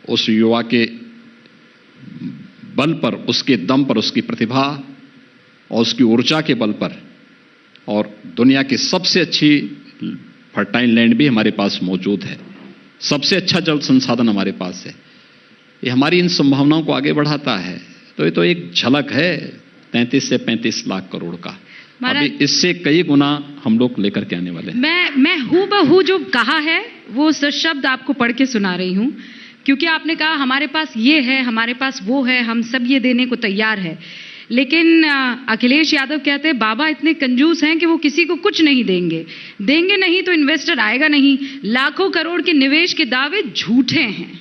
उस युवा के बल पर, उसके दम पर, उसकी प्रतिभा और उसकी ऊर्जा के बल पर, और दुनिया की सबसे अच्छी फर्टाइल लैंड भी हमारे पास मौजूद है, सबसे अच्छा जल संसाधन हमारे पास है। ये हमारी इन संभावनाओं को आगे बढ़ाता है। तो ये तो एक झलक है 33 से 35 लाख करोड़ का। अभी इससे कई गुना हम लोग लेकर के आने वाले हैं। मैं हूबहू जो कहा है वो शब्द आपको पढ़ के सुना रही हूं, क्योंकि आपने कहा हमारे पास ये है, हमारे पास वो है, हम सब ये देने को तैयार है। लेकिन अखिलेश यादव कहते हैं बाबा इतने कंजूस हैं कि वो किसी को कुछ नहीं देंगे नहीं तो इन्वेस्टर आएगा नहीं, लाखों करोड़ के निवेश के दावे झूठे हैं।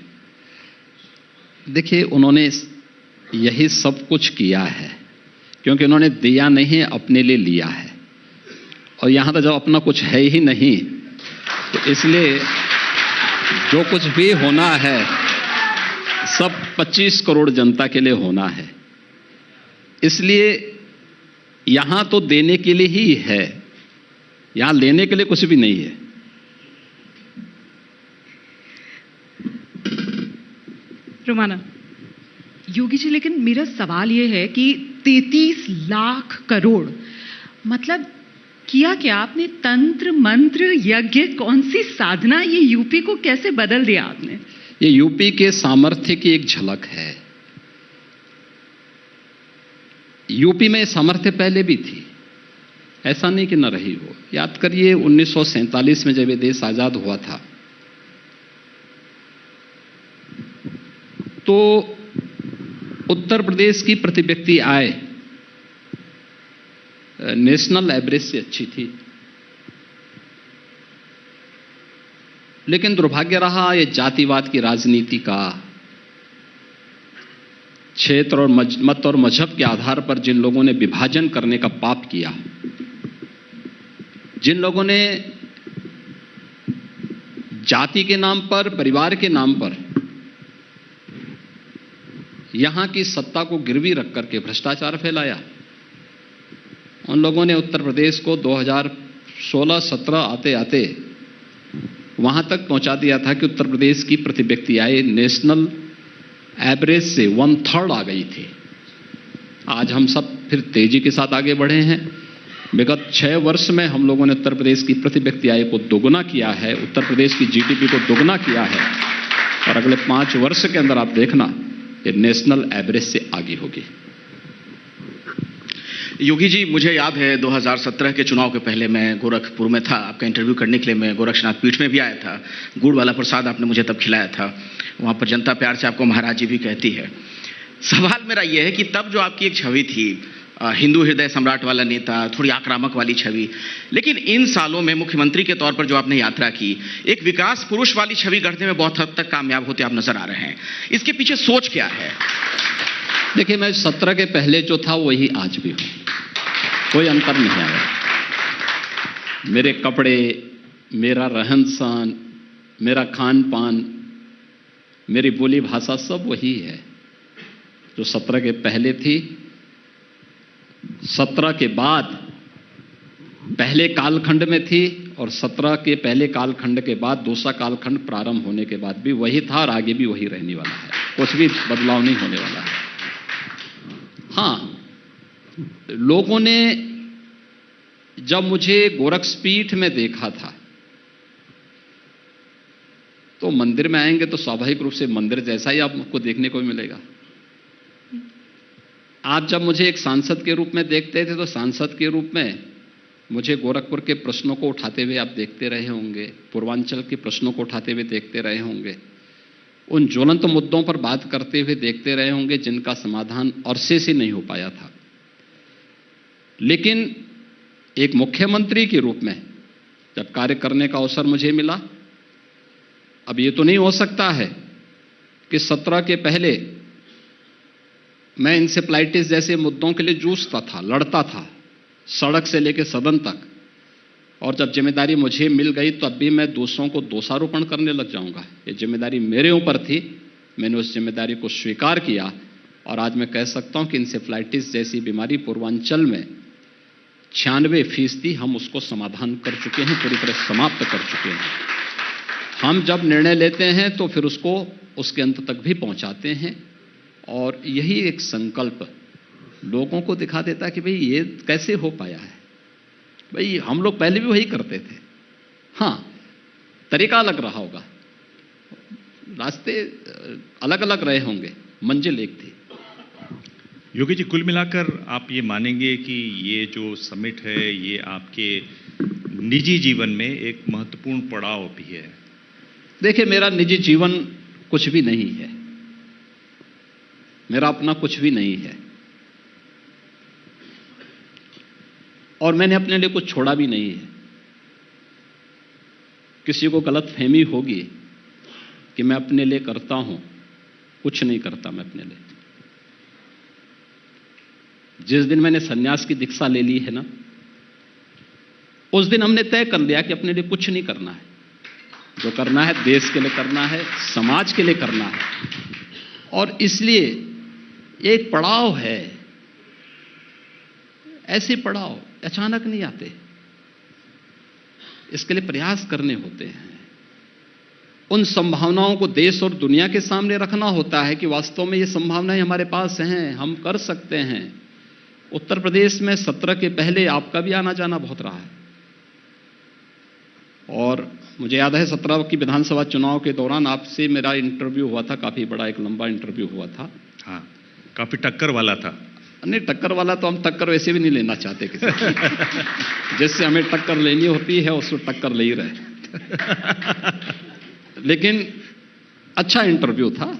देखिए, उन्होंने यही सब कुछ किया है क्योंकि उन्होंने दिया नहीं, अपने लिए लिया है। और यहां तो जब अपना कुछ है ही नहीं, तो इसलिए जो कुछ भी होना है सब 25 करोड़ जनता के लिए होना है। इसलिए यहां तो देने के लिए ही है, यहां लेने के लिए कुछ भी नहीं है। रोमाना। योगी जी, लेकिन मेरा सवाल यह है कि 33 लाख करोड़ मतलब किया क्या आपने? तंत्र मंत्र यज्ञ, कौन सी साधना? ये यूपी को कैसे बदल दिया आपने? ये यूपी के सामर्थ्य की एक झलक है। यूपी में सामर्थ्य पहले भी थी, ऐसा नहीं कि न रही हो। याद करिए 1947 में जब ये देश आजाद हुआ था तो उत्तर प्रदेश की प्रति व्यक्ति आय नेशनल एवरेज से अच्छी थी, लेकिन दुर्भाग्य रहा ये जातिवाद की राजनीति का, क्षेत्र और मत और मजहब के आधार पर जिन लोगों ने विभाजन करने का पाप किया, जिन लोगों ने जाति के नाम पर, परिवार के नाम पर यहां की सत्ता को गिरवी रख करके भ्रष्टाचार फैलाया, उन लोगों ने उत्तर प्रदेश को 2016-17 आते आते वहां तक पहुंचा दिया था कि उत्तर प्रदेश की प्रति व्यक्ति आय नेशनल एवरेज से 1/3 आ गई थी। आज हम सब फिर तेजी के साथ आगे बढ़े हैं। विगत 6 वर्ष में हम लोगों ने उत्तर प्रदेश की प्रति व्यक्ति आय को दोगुना किया है, उत्तर प्रदेश की जीडीपी को दोगुना किया है, और अगले 5 वर्ष के अंदर आप देखना ये नेशनल एवरेज से आगे होगी। योगी जी, मुझे याद है 2017 के चुनाव के पहले मैं गोरखपुर में था, आपका इंटरव्यू करने के लिए मैं गोरक्षनाथ पीठ में भी आया था। गुड़ वाला प्रसाद आपने मुझे तब खिलाया था, वहाँ पर जनता प्यार से आपको महाराज जी भी कहती है। सवाल मेरा यह है कि तब जो आपकी एक छवि थी, हिंदू हृदय सम्राट वाला नेता, थोड़ी आक्रामक वाली छवि, लेकिन इन सालों में मुख्यमंत्री के तौर पर जो आपने यात्रा की, एक विकास पुरुष वाली छवि गढ़ने में बहुत हद तक कामयाब होते आप नजर आ रहे हैं। इसके पीछे सोच क्या है? देखिए, मैं 17 के पहले जो था वही आज भी हूं, कोई अंतर नहीं आया। मेरे कपड़े, मेरा रहन सहन, मेरा खान पान, मेरी बोली भाषा सब वही है जो 17 के पहले थी। 17 के बाद पहले कालखंड में थी, और 17 के पहले कालखंड के बाद दूसरा कालखंड प्रारंभ होने के बाद भी वही था, और आगे भी वही रहने वाला है, कुछ भी बदलाव नहीं होने वाला है। हाँ, लोगों ने जब मुझे गोरक्षपीठ में देखा था तो मंदिर में आएंगे तो स्वाभाविक रूप से मंदिर जैसा ही आपको देखने को मिलेगा। आप जब मुझे एक सांसद के रूप में देखते थे तो सांसद के रूप में मुझे गोरखपुर के प्रश्नों को उठाते हुए आप देखते रहे होंगे, पूर्वांचल के प्रश्नों को उठाते हुए देखते रहे होंगे, उन ज्वलंत मुद्दों पर बात करते हुए देखते रहे होंगे जिनका समाधान अरसे से नहीं हो पाया था। लेकिन एक मुख्यमंत्री के रूप में जब कार्य करने का अवसर मुझे मिला, अब ये तो नहीं हो सकता है कि 17 के पहले मैं इंसेफ्लाइटिस जैसे मुद्दों के लिए जूझता था, लड़ता था, सड़क से लेकर सदन तक, और जब जिम्मेदारी मुझे मिल गई तो अब भी मैं दूसरों को दोषारोपण करने लग जाऊंगा। ये जिम्मेदारी मेरे ऊपर थी, मैंने उस जिम्मेदारी को स्वीकार किया, और आज मैं कह सकता हूं कि इंसेफ्लाइटिस जैसी बीमारी पूर्वांचल में 96% हम उसको समाधान कर चुके हैं, पूरी तरह समाप्त कर चुके हैं। हम जब निर्णय लेते हैं तो फिर उसको उसके अंत तक भी पहुंचाते हैं, और यही एक संकल्प लोगों को दिखा देता है कि भाई ये कैसे हो पाया है। भाई हम लोग पहले भी वही करते थे, हाँ तरीका अलग रहा होगा, रास्ते अलग अलग रहे होंगे, मंजिल एक थी। योगी जी, कुल मिलाकर आप ये मानेंगे कि ये जो समिट है ये आपके निजी जीवन में एक महत्वपूर्ण पड़ाव भी है? देखिए, मेरा निजी जीवन कुछ भी नहीं है, मेरा अपना कुछ भी नहीं है, और मैंने अपने लिए कुछ छोड़ा भी नहीं है। किसी को गलत फहमी होगी कि मैं अपने लिए करता हूं, कुछ नहीं करता मैं अपने लिए। जिस दिन मैंने सन्यास की दीक्षा ले ली है ना, उस दिन हमने तय कर लिया कि अपने लिए कुछ नहीं करना है। जो करना है देश के लिए करना है, समाज के लिए करना है, और इसलिए एक पड़ाव है। ऐसे पड़ाव अचानक नहीं आते, इसके लिए प्रयास करने होते हैं। उन संभावनाओं को देश और दुनिया के सामने रखना होता है कि वास्तव में ये संभावनाएं हमारे पास हैं, हम कर सकते हैं। उत्तर प्रदेश में 17 के पहले आपका भी आना जाना बहुत रहा है, और मुझे याद है 17 की विधानसभा चुनाव के दौरान आपसे मेरा इंटरव्यू हुआ था, काफी बड़ा एक लंबा इंटरव्यू हुआ था। हाँ, काफी टक्कर वाला था। नहीं, टक्कर वाला तो हम टक्कर वैसे भी नहीं लेना चाहते किसी की। जिससे हमें टक्कर लेनी होती है उसको टक्कर ले ही रहे। लेकिन अच्छा इंटरव्यू था,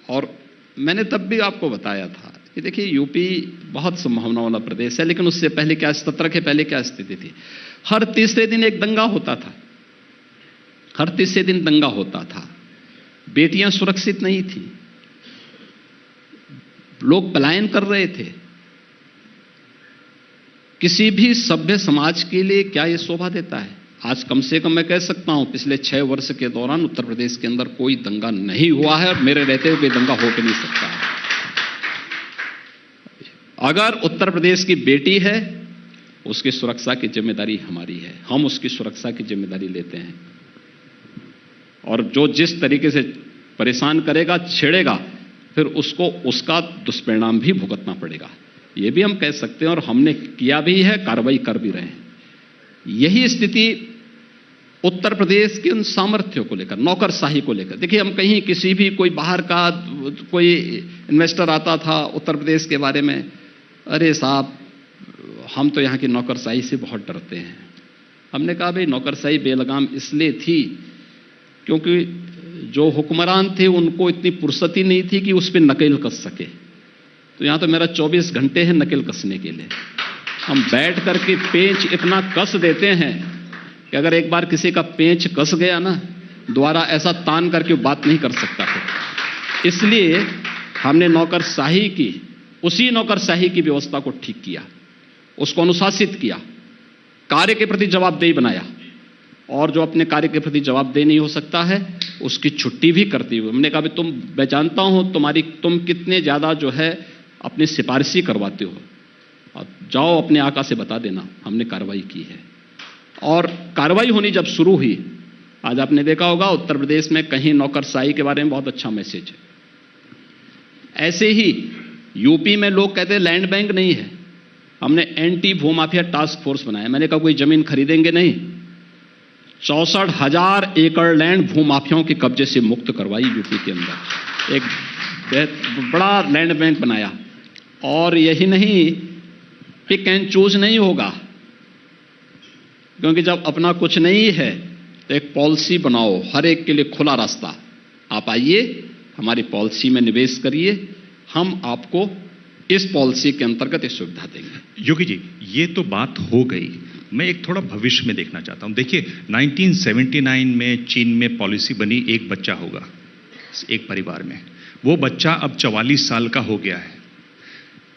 और मैंने तब भी आपको बताया था कि देखिए यूपी बहुत संभावना वाला प्रदेश है, लेकिन उससे पहले क्या, 17 के पहले क्या स्थिति थी? हर तीसरे दिन एक दंगा होता था, हर तीसरे दिन दंगा होता था। बेटियां सुरक्षित नहीं थी, लोग पलायन कर रहे थे। किसी भी सभ्य समाज के लिए क्या यह शोभा देता है? आज कम से कम मैं कह सकता हूं पिछले 6 वर्ष के दौरान उत्तर प्रदेश के अंदर कोई दंगा नहीं हुआ है, और मेरे रहते हुए दंगा हो भी नहीं सकता है। अगर उत्तर प्रदेश की बेटी है, उसकी सुरक्षा की जिम्मेदारी हमारी है, हम उसकी सुरक्षा की जिम्मेदारी लेते हैं, और जो जिस तरीके से परेशान करेगा, छेड़ेगा, फिर उसको उसका दुष्परिणाम भी भुगतना पड़ेगा। यह भी हम कह सकते हैं, और हमने किया भी है, कार्रवाई कर भी रहे हैं। यही स्थिति उत्तर प्रदेश के उन सामर्थ्यों को लेकर, नौकरशाही को लेकर। देखिए, हम कहीं किसी भी कोई बाहर का कोई इन्वेस्टर आता था उत्तर प्रदेश के बारे में, अरे साहब हम तो यहाँ की नौकरशाही से बहुत डरते हैं। हमने कहा भाई नौकरशाही बेलगाम इसलिए थी क्योंकि जो हुक्मरान थे उनको इतनी फुर्सत ही नहीं थी कि उस पर नकेल कस सके। तो यहाँ तो मेरा 24 घंटे है नकेल कसने के लिए। हम बैठ करके पेंच इतना कस देते हैं कि अगर एक बार किसी का पेंच कस गया ना, दोबारा ऐसा तान करके बात नहीं कर सकता फिर। इसलिए हमने नौकरशाही की, उसी नौकरशाही की व्यवस्था को ठीक किया, उसको अनुशासित किया, कार्य के प्रति जवाबदेही बनाया, और जो अपने कार्य के प्रति जवाबदेही नहीं हो सकता है उसकी छुट्टी भी करती हुई हमने कहा भी मैं जानता हूं तुम कितने ज्यादा जो है अपनी सिफारिशी करवाते हो, और जाओ अपने आका से बता देना। हमने कार्रवाई की है, और कार्रवाई होनी जब शुरू हुई, आज आपने देखा होगा उत्तर प्रदेश में कहीं नौकरशाही के बारे में बहुत अच्छा मैसेज है। ऐसे ही यूपी में लोग कहते हैं लैंड बैंक नहीं है, हमने एंटी भूमाफिया टास्क फोर्स बनाया। मैंने कहा कोई जमीन खरीदेंगे नहीं, 64,000 एकड़ लैंड भूमाफियाओं के कब्जे से मुक्त करवाई यूपी के अंदर, एक बड़ा लैंड बैंक बनाया। और यही नहीं, पिक एंड चूज नहीं होगा, क्योंकि जब अपना कुछ नहीं है तो एक पॉलिसी बनाओ, हर एक के लिए खुला रास्ता। आप आइए, हमारी पॉलिसी में निवेश करिए, हम आपको इस पॉलिसी के अंतर्गत ये सुविधा देंगे। योगी जी, ये तो बात हो गई, मैं एक थोड़ा भविष्य में देखना चाहता हूं। देखिए 1979 में चीन में पॉलिसी बनी, एक बच्चा होगा एक परिवार में। वो बच्चा अब 44 साल का हो गया है।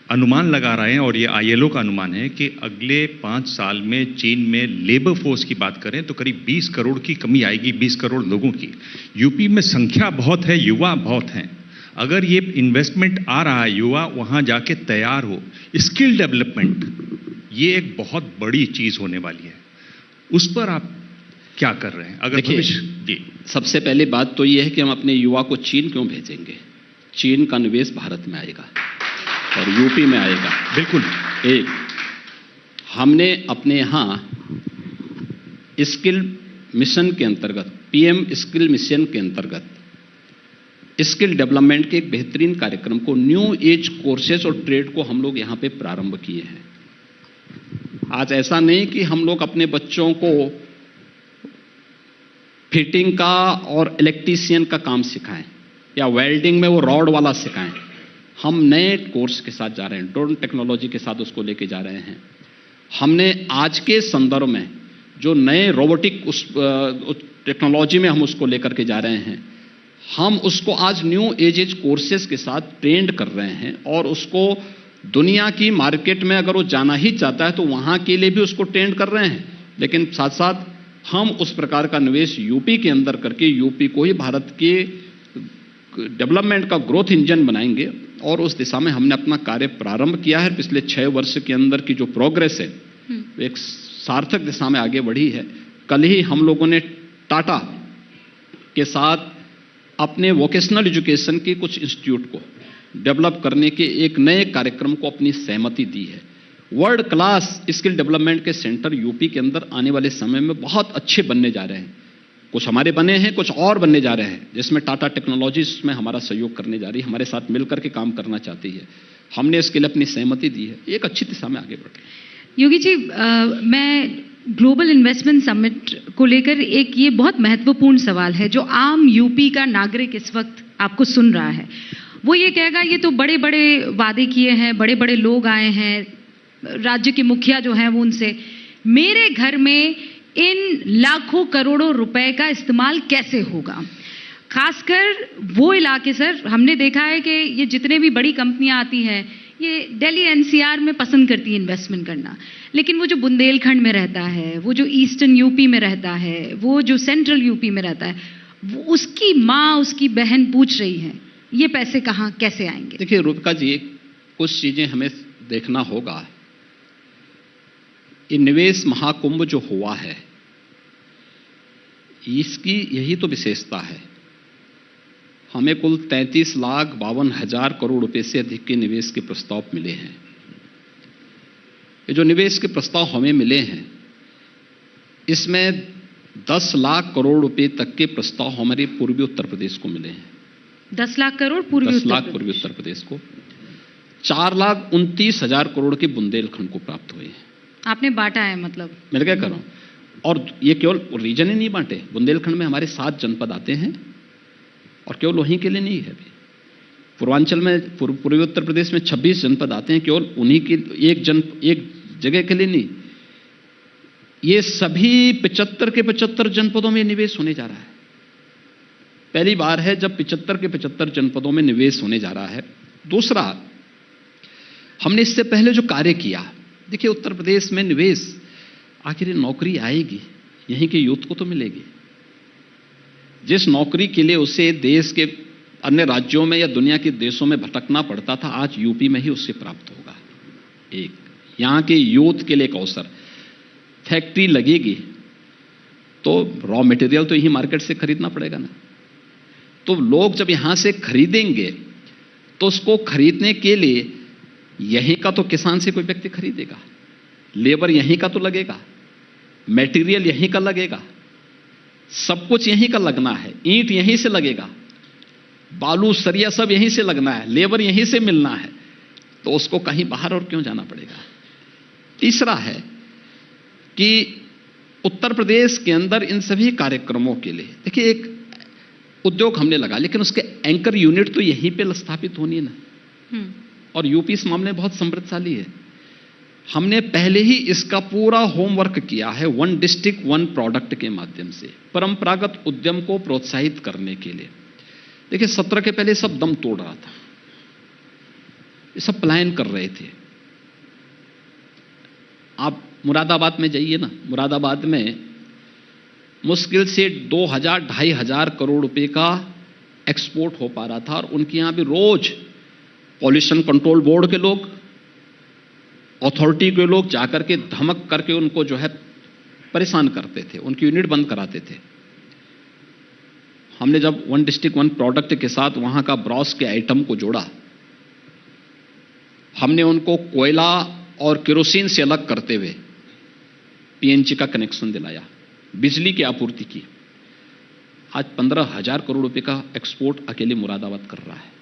अनुमान लगा रहे हैं, और ये ILO का अनुमान है कि अगले 5 साल में चीन में लेबर फोर्स की बात करें तो करीब 20 करोड़ की कमी आएगी, 20 करोड़ लोगों की। यूपी में संख्या बहुत है, युवा बहुत हैं। अगर ये इन्वेस्टमेंट आ रहा है, युवा वहां जाके तैयार हो, स्किल डेवलपमेंट, ये एक बहुत बड़ी चीज होने वाली है। उस पर आप क्या कर रहे हैं? अगर देखिए, भविष्य जी सबसे पहली बात तो ये है कि हम अपने युवा को चीन क्यों भेजेंगे? चीन का निवेश भारत में आएगा और यूपी में आएगा। बिल्कुल। एक, हमने अपने यहाँ स्किल मिशन के अंतर्गत, पीएम स्किल मिशन के अंतर्गत स्किल डेवलपमेंट के एक बेहतरीन कार्यक्रम को, न्यू एज कोर्सेज और ट्रेड को हम लोग यहाँ पे प्रारंभ किए हैं। आज ऐसा नहीं कि हम लोग अपने बच्चों को फिटिंग का और इलेक्ट्रीशियन का काम सिखाएं या वेल्डिंग में वो रॉड वाला सिखाएं। हम नए कोर्स के साथ जा रहे हैं, ड्रोन टेक्नोलॉजी के साथ उसको लेके जा रहे हैं। हमने आज के संदर्भ में जो नए रोबोटिक उस टेक्नोलॉजी में हम उसको लेकर के जा रहे हैं, हम उसको आज न्यू एज कोर्सेज के साथ ट्रेंड कर रहे हैं और उसको दुनिया की मार्केट में अगर वो जाना ही चाहता है तो वहाँ के लिए भी उसको ट्रेंड कर रहे हैं। लेकिन साथ साथ हम उस प्रकार का निवेश यूपी के अंदर करके यूपी को ही भारत के डेवलपमेंट का ग्रोथ इंजन बनाएंगे और उस दिशा में हमने अपना कार्य प्रारंभ किया है। पिछले 6 वर्ष के अंदर की जो प्रोग्रेस है एक सार्थक दिशा में आगे बढ़ी है। कल ही हम लोगों ने टाटा के साथ अपने वोकेशनल एजुकेशन के कुछ इंस्टीट्यूट को डेवलप करने के एक नए कार्यक्रम को अपनी सहमति दी है। वर्ल्ड क्लास स्किल डेवलपमेंट के सेंटर यूपी के अंदर आने वाले समय में बहुत अच्छे बनने जा रहे हैं। कुछ हमारे बने हैं, कुछ और बनने जा रहे हैं, जिसमें टाटा टेक्नोलॉजीज में हमारा सहयोग करने जा रही है, हमारे साथ मिलकर के काम करना चाहती है। हमने इसके लिए अपनी सहमति दी है, एक अच्छी दिशा में आगे बढ़ रहे हैं। योगी जी, मैं ग्लोबल इन्वेस्टमेंट समिट को लेकर एक ये बहुत महत्वपूर्ण सवाल है जो आम यूपी का नागरिक इस वक्त आपको सुन रहा है। वो ये कहेगा ये तो बड़े बड़े वादे किए हैं, बड़े बड़े लोग आए हैं, राज्य के मुखिया जो हैं वो उनसे, मेरे घर में इन लाखों करोड़ों रुपए का इस्तेमाल कैसे होगा? खासकर वो इलाके, सर हमने देखा है कि ये जितने भी बड़ी कंपनियां आती हैं ये दिल्ली एनसीआर में पसंद करती है इन्वेस्टमेंट करना, लेकिन वो जो बुंदेलखंड में रहता है, वो जो ईस्टर्न यूपी में रहता है, वो जो सेंट्रल यूपी में रहता है, वो उसकी माँ उसकी बहन पूछ रही है ये पैसे कहाँ कैसे आएंगे? देखिए रूपका जी, कुछ चीजें हमें देखना होगा। ये निवेश महाकुंभ जो हुआ है इसकी यही तो विशेषता है। हमें कुल 33,52,000 करोड़ रुपए से अधिक के निवेश के प्रस्ताव मिले हैं। ये जो निवेश के प्रस्ताव हमें मिले हैं इसमें 10 लाख करोड़ रुपए तक के प्रस्ताव हमारे पूर्वी उत्तर प्रदेश को मिले हैं। 10 लाख करोड़ पूर्वी उत्तर प्रदेश को, 4,29,000 करोड़ के बुंदेलखंड को प्राप्त हुए हैं। आपने बांटा है मतलब? मैं क्या कर रहा हूं, और ये केवल रीजन ही नहीं बांटे, बुंदेलखंड में हमारे 7 जनपद आते हैं और केवल वहीं के लिए नहीं है। पूर्वांचल में, पूर्वी उत्तर प्रदेश में 26 जनपद आते हैं, केवल उन्हीं के एक जगह के लिए नहीं, ये सभी 75 के 75 जनपदों में निवेश होने जा रहा है। पहली बार है जब 75 के 75 जनपदों में निवेश होने जा रहा है। दूसरा, हमने इससे पहले जो कार्य किया, देखिए उत्तर प्रदेश में निवेश, आखिर नौकरी आएगी, यहीं के यूथ को तो मिलेगी। जिस नौकरी के लिए उसे देश के अन्य राज्यों में या दुनिया के देशों में भटकना पड़ता था, आज यूपी में ही उससे प्राप्त होगा। एक, यहां के यूथ के लिए एक अवसर, फैक्ट्री लगेगी तो रॉ मटेरियल तो यही मार्केट से खरीदना पड़ेगा ना, तो लोग जब यहां से खरीदेंगे तो उसको खरीदने के लिए यहीं का तो किसान से कोई व्यक्ति खरीदेगा, लेबर यहीं का तो लगेगा, मटेरियल यहीं का लगेगा, सब कुछ यहीं का लगना है, ईंट यहीं से लगेगा, बालू सरिया सब यहीं से लगना है, लेबर यहीं से मिलना है, तो उसको कहीं बाहर और क्यों जाना पड़ेगा। तीसरा है कि उत्तर प्रदेश के अंदर इन सभी कार्यक्रमों के लिए, देखिए एक उद्योग हमने लगा, लेकिन उसके एंकर यूनिट तो यहीं पे स्थापित होनी है ना, और यूपी इस मामले में बहुत समृद्धशाली है। हमने पहले ही इसका पूरा होमवर्क किया है, 1 डिस्ट्रिक्ट 1 प्रोडक्ट के माध्यम से परंपरागत उद्यम को प्रोत्साहित करने के लिए। देखिए 17 के पहले सब दम तोड़ रहा था, ये सब पलायन कर रहे थे। आप मुरादाबाद में जाइए ना, मुरादाबाद में मुश्किल से 2,000-2,500 करोड़ रुपए का एक्सपोर्ट हो पा रहा था, और उनके यहां भी रोज पॉल्यूशन कंट्रोल बोर्ड के लोग, अथॉरिटी के लोग जाकर के धमक करके उनको जो है परेशान करते थे, उनकी यूनिट बंद कराते थे। हमने जब वन डिस्ट्रिक्ट वन प्रोडक्ट के साथ वहां का ब्रॉस के आइटम को जोड़ा, हमने उनको कोयला और केरोसिन से अलग करते हुए पीएनजी का कनेक्शन दिलाया, बिजली की आपूर्ति की। आज 15,000 करोड़ रुपए का एक्सपोर्ट अकेले मुरादाबाद कर रहा है।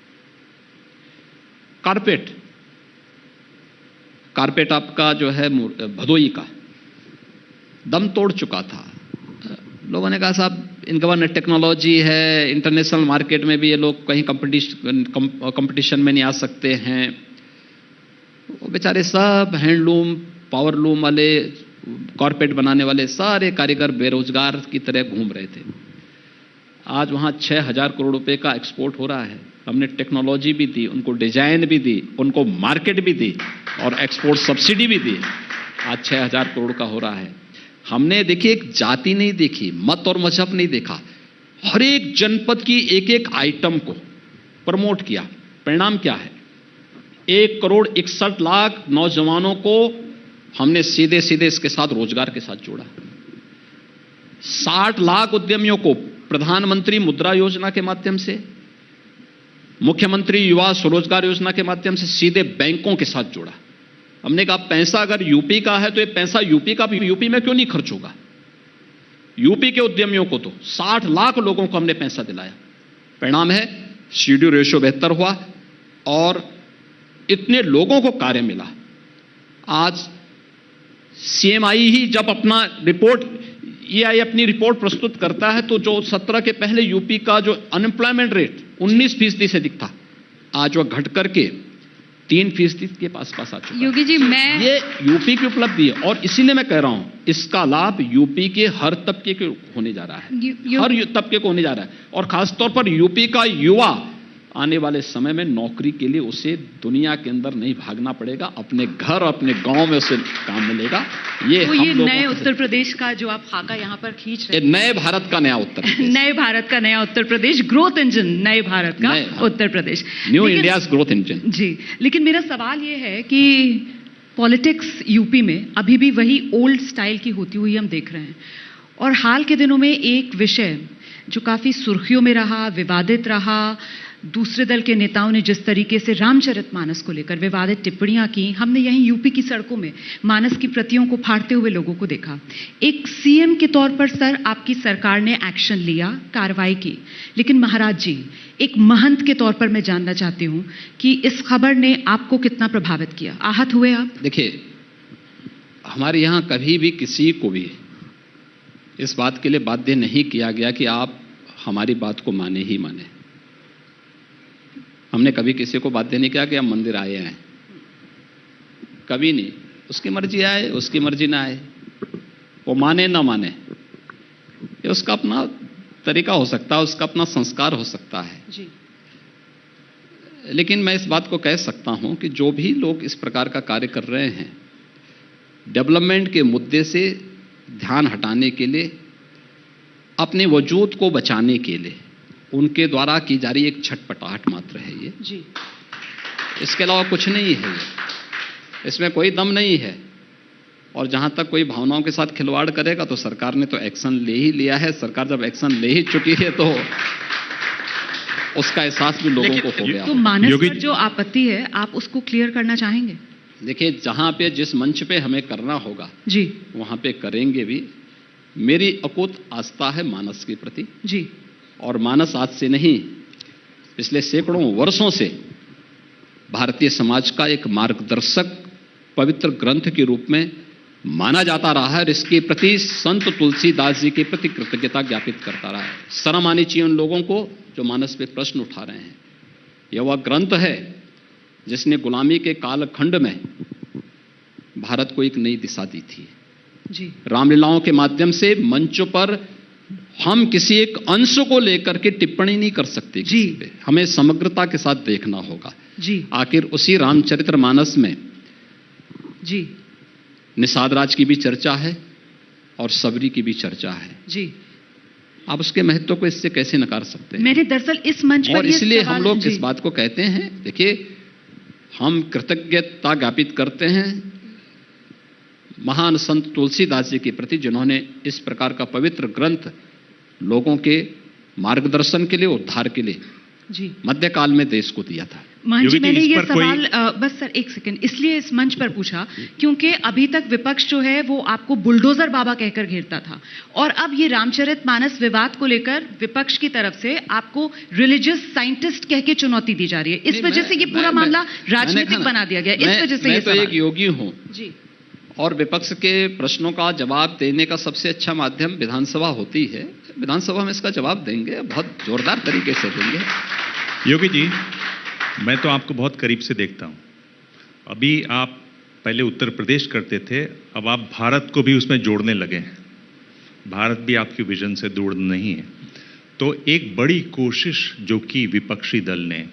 कारपेट आपका जो है भदोई का दम तोड़ चुका था। लोगों ने कहा साहब इनके पास टेक्नोलॉजी है, इंटरनेशनल मार्केट में भी ये लोग कहीं कंपटीशन में नहीं आ सकते हैं। वो बेचारे सब हैंडलूम, पावरलूम वाले, कारपेट बनाने वाले सारे कारीगर बेरोजगार की तरह घूम रहे थे। आज वहां 6,000 करोड़ रुपए का एक्सपोर्ट हो रहा है। हमने टेक्नोलॉजी भी दी, उनको डिजाइन भी दी, उनको मार्केट भी दी और एक्सपोर्ट सब्सिडी भी दी। आज 6,000 करोड़ का हो रहा है। हमने देखिए एक जाति नहीं देखी, मत और मजहब नहीं देखा, हर एक जनपद की एक एक आइटम को प्रमोट किया। परिणाम क्या है? 1,61,00,000 नौजवानों को हमने सीधे सीधे इसके साथ रोजगार के साथ जोड़ा। 60 लाख उद्यमियों को प्रधानमंत्री मुद्रा योजना के माध्यम से, मुख्यमंत्री युवा स्वरोजगार योजना के माध्यम से सीधे बैंकों के साथ जोड़ा। हमने कहा पैसा अगर यूपी का है तो ये पैसा यूपी का भी यूपी में क्यों नहीं खर्च होगा? यूपी के उद्यमियों को तो 60 लाख लोगों को हमने पैसा दिलाया। परिणाम है सीडी रेशियो बेहतर हुआ और इतने लोगों को कार्य मिला। आज सीएमआई ही जब अपना रिपोर्ट, ईआई अपनी रिपोर्ट प्रस्तुत करता है तो जो 17 के पहले यूपी का जो अनएम्प्लॉयमेंट रेट 19% से दिखता, आज वह घट करके 3% के पास आ चुका। योगी जी, मैं ये यूपी की उपलब्धि है और इसीलिए मैं कह रहा हूं इसका लाभ यूपी के हर तबके को होने जा रहा है, हर तबके को होने जा रहा है। और खासतौर पर यूपी का युवा आने वाले समय में नौकरी के लिए उसे दुनिया के अंदर नहीं भागना पड़ेगा, अपने घर, अपने गांव में उसे काम मिलेगा। ये तो ये नए उत्तर प्रदेश का जो आप खाका यहाँ पर खींच रहे हैं, नए भारत का नया उत्तर प्रदेश, नए भारत का नया उत्तर प्रदेश, ग्रोथ इंजन नए भारत का Uttar Pradesh, new India growth engine. जी, लेकिन मेरा सवाल ये है कि पॉलिटिक्स यूपी में अभी भी वही ओल्ड स्टाइल की होती हुई हम देख रहे हैं। और हाल के दिनों में एक विषय जो काफी सुर्खियों में रहा, विवादित रहा, दूसरे दल के नेताओं ने जिस तरीके से रामचरितमानस को लेकर विवादित टिप्पणियां की, हमने यहीं यूपी की सड़कों में मानस की प्रतियों को फाड़ते हुए लोगों को देखा। एक सीएम के तौर पर सर आपकी सरकार ने एक्शन लिया, कार्रवाई की, लेकिन महाराज जी एक महंत के तौर पर मैं जानना चाहती हूं कि इस खबर ने आपको कितना प्रभावित किया, आहत हुए आप? देखिए, हमारे यहां कभी भी किसी को भी इस बात के लिए बाध्य नहीं किया गया कि आप हमारी बात को माने ही माने। हमने कभी किसी को बाध्य नहीं किया कि आप मंदिर आए हैं, कभी नहीं। उसकी मर्जी आए, उसकी मर्जी ना आए, वो माने ना माने, ये उसका अपना तरीका हो सकता है, उसका अपना संस्कार हो सकता है जी। लेकिन मैं इस बात को कह सकता हूं कि जो भी लोग इस प्रकार का कार्य कर रहे हैं, डेवलपमेंट के मुद्दे से ध्यान हटाने के लिए, अपने वजूद को बचाने के लिए उनके द्वारा की जा रही एक छटपटाहट मात्र है ये जी। इसके अलावा कुछ नहीं है। इसमें कोई दम नहीं है। और जहां तक कोई भावनाओं के साथ खिलवाड़ करेगा तो सरकार ने तो एक्शन ले ही लिया है। सरकार जब एक्शन ले ही चुकी है तो उसका एहसास भी लोगों को हो गया। तो मानस पर जो आपत्ति है आप उसको क्लियर करना चाहेंगे? देखिए, जहां पे जिस मंच पे हमें करना होगा जी, वहां पे करेंगे भी। मेरी अकूत आस्था है मानस के प्रति जी। और मानस आज से नहीं, पिछले सैकड़ों वर्षों से भारतीय समाज का एक मार्गदर्शक पवित्र ग्रंथ के रूप में माना जाता रहा है। और इसके प्रति संत तुलसीदास जी के प्रति कृतज्ञता ज्ञापित करता रहा है। शर्म आनी चाहिए उन लोगों को जो मानस पे प्रश्न उठा रहे हैं। यह वह ग्रंथ है जिसने गुलामी के कालखंड में भारत को एक नई दिशा दी थी जी। रामलीलाओं के माध्यम से मंचों पर हम किसी एक अंश को लेकर के टिप्पणी नहीं कर सकते जी। पे हमें समग्रता के साथ देखना होगा जी। आखिर उसी रामचरितमानस में जी निषाद राज की भी चर्चा है और सबरी की भी चर्चा है जी। आप उसके महत्व को इससे कैसे नकार सकते हैं? मैंने दरअसल इस मंच पर और ये इसलिए सवाल- हम लोग जी। इस बात को कहते हैं, देखिए हम कृतज्ञता ज्ञापित करते हैं महान संत तुलसीदास जी के प्रति, जिन्होंने इस प्रकार का पवित्र ग्रंथ लोगों के मार्गदर्शन के लिए, उद्धार के लिए जी मध्यकाल में देश को दिया था। मान जी, मैंने इस ये पर कोई- सवाल बस सर एक सेकंड इसलिए इस मंच पर पूछा क्योंकि अभी तक विपक्ष जो है वो आपको बुलडोजर बाबा कहकर घेरता था, और अब ये रामचरितमानस विवाद को लेकर विपक्ष की तरफ से आपको रिलीजियस साइंटिस्ट कह के चुनौती दी जा रही है। इस नहीं, वजह मैं- से ये पूरा मैं- मामला मैंने राजनीतिक कहा ना, बना दिया गया, इस वजह से मैं ये तो सवाल। एक योगी हूं, जी और विपक्ष के प्रश्नों का जवाब देने का सबसे अच्छा माध्यम विधानसभा होती है। विधानसभा में इसका जवाब देंगे, बहुत जोरदार तरीके से देंगे। योगी जी, मैं तो आपको बहुत करीब से देखता हूं। अभी आप पहले उत्तर प्रदेश करते थे, अब आप भारत को भी उसमें जोड़ने लगे हैं। भारत भी आपकी विजन से दूर नहीं है। तो एक बड़ी कोशिश जो कि विपक्षी दल ने,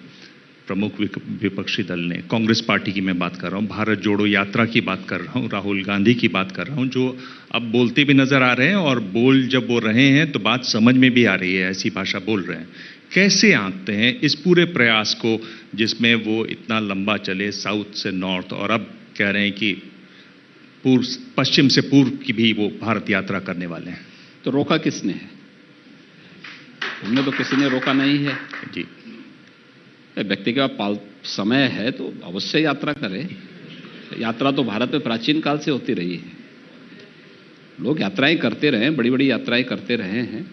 प्रमुख विपक्षी दल ने, कांग्रेस पार्टी की मैं बात कर रहा हूं, भारत जोड़ो यात्रा की बात कर रहा हूं, राहुल गांधी की बात कर रहा हूं, जो अब बोलते भी नजर आ रहे हैं, और बोल जब वो रहे हैं तो बात समझ में भी आ रही है, ऐसी भाषा बोल रहे हैं। कैसे आंकते हैं इस पूरे प्रयास को, जिसमें वो इतना लंबा चले, साउथ से नॉर्थ, और अब कह रहे हैं कि पश्चिम से पूर्व की भी वो भारत यात्रा करने वाले हैं? तो रोका किसने है? हमने तो किसी ने रोका नहीं है जी। व्यक्ति के पास समय है तो अवश्य यात्रा करे। यात्रा तो भारत में प्राचीन काल से होती रही है। लोग यात्राएं करते रहे, बड़ी बड़ी यात्राएं करते रहे हैं,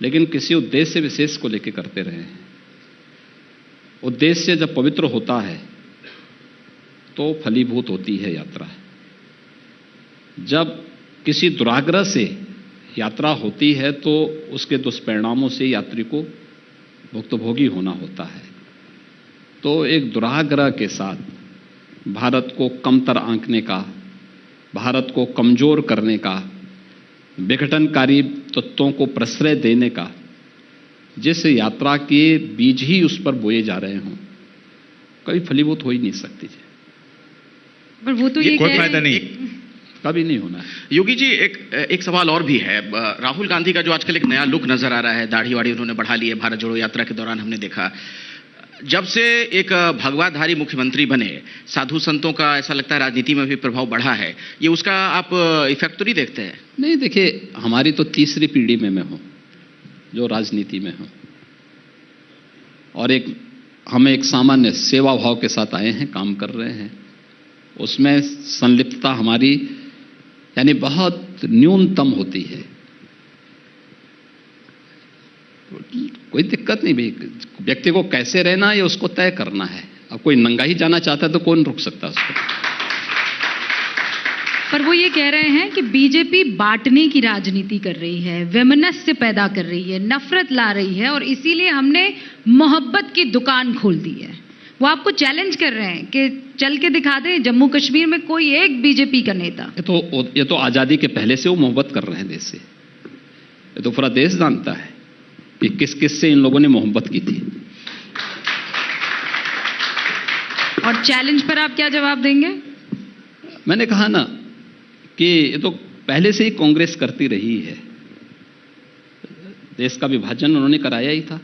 लेकिन किसी उद्देश्य विशेष को लेकर करते रहे हैं। उद्देश्य जब पवित्र होता है तो फलीभूत होती है यात्रा। जब किसी दुराग्रह से यात्रा होती है तो उसके दुष्परिणामों से यात्री को भुक्तभोगी होना होता है। तो एक दुराग्रह के साथ भारत को कमतर आंकने का, भारत को कमजोर करने का, विघटनकारी तत्वों को प्रश्रय देने का, जिस यात्रा के बीज ही उस पर बोए जा रहे हों, कभी फलीभूत हो ही नहीं सकती है। पर वो तो ये कोई कह फायदा रहे हैं नहीं। कभी नहीं होना है। योगी जी, एक सवाल और भी है। राहुल गांधी का जो आजकल एक नया लुक नजर आ रहा है, दाढ़ी वाड़ी उन्होंने बढ़ा ली है, भारत जोड़ो यात्रा के दौरान हमने देखा। जब से एक भगवाधारी मुख्यमंत्री बने, साधु संतों का ऐसा लगता है राजनीति में भी प्रभाव बढ़ा है। ये उसका आप इफेक्ट तो नहीं देखते हैं? नहीं, देखिए, हमारी तो तीसरी पीढ़ी में मैं हूं जो राजनीति में हूं, और हम एक सामान्य सेवा भाव के साथ आए हैं, काम कर रहे हैं। उसमें संलिप्तता हमारी यानी बहुत न्यूनतम होती है। कोई दिक्कत नहीं भाई, व्यक्ति को कैसे रहना है ये उसको तय करना है। अब कोई नंगा ही जाना चाहता है तो कौन रोक सकता है उसको? पर वो ये कह रहे हैं कि बीजेपी बांटने की राजनीति कर रही है, वैमनस्य पैदा कर रही है, नफरत ला रही है, और इसीलिए हमने मोहब्बत की दुकान खोल दी है। वो आपको चैलेंज कर रहे हैं कि चल के दिखा दें जम्मू कश्मीर में कोई एक बीजेपी का नेता। ये तो आजादी के पहले से वो मोहब्बत कर रहे हैं देश से। ये तो पूरा देश जानता है कि किस किस से इन लोगों ने मोहब्बत की थी। और चैलेंज पर आप क्या जवाब देंगे? मैंने कहा ना कि ये तो पहले से ही कांग्रेस करती रही है। देश का विभाजन उन्होंने कराया ही था।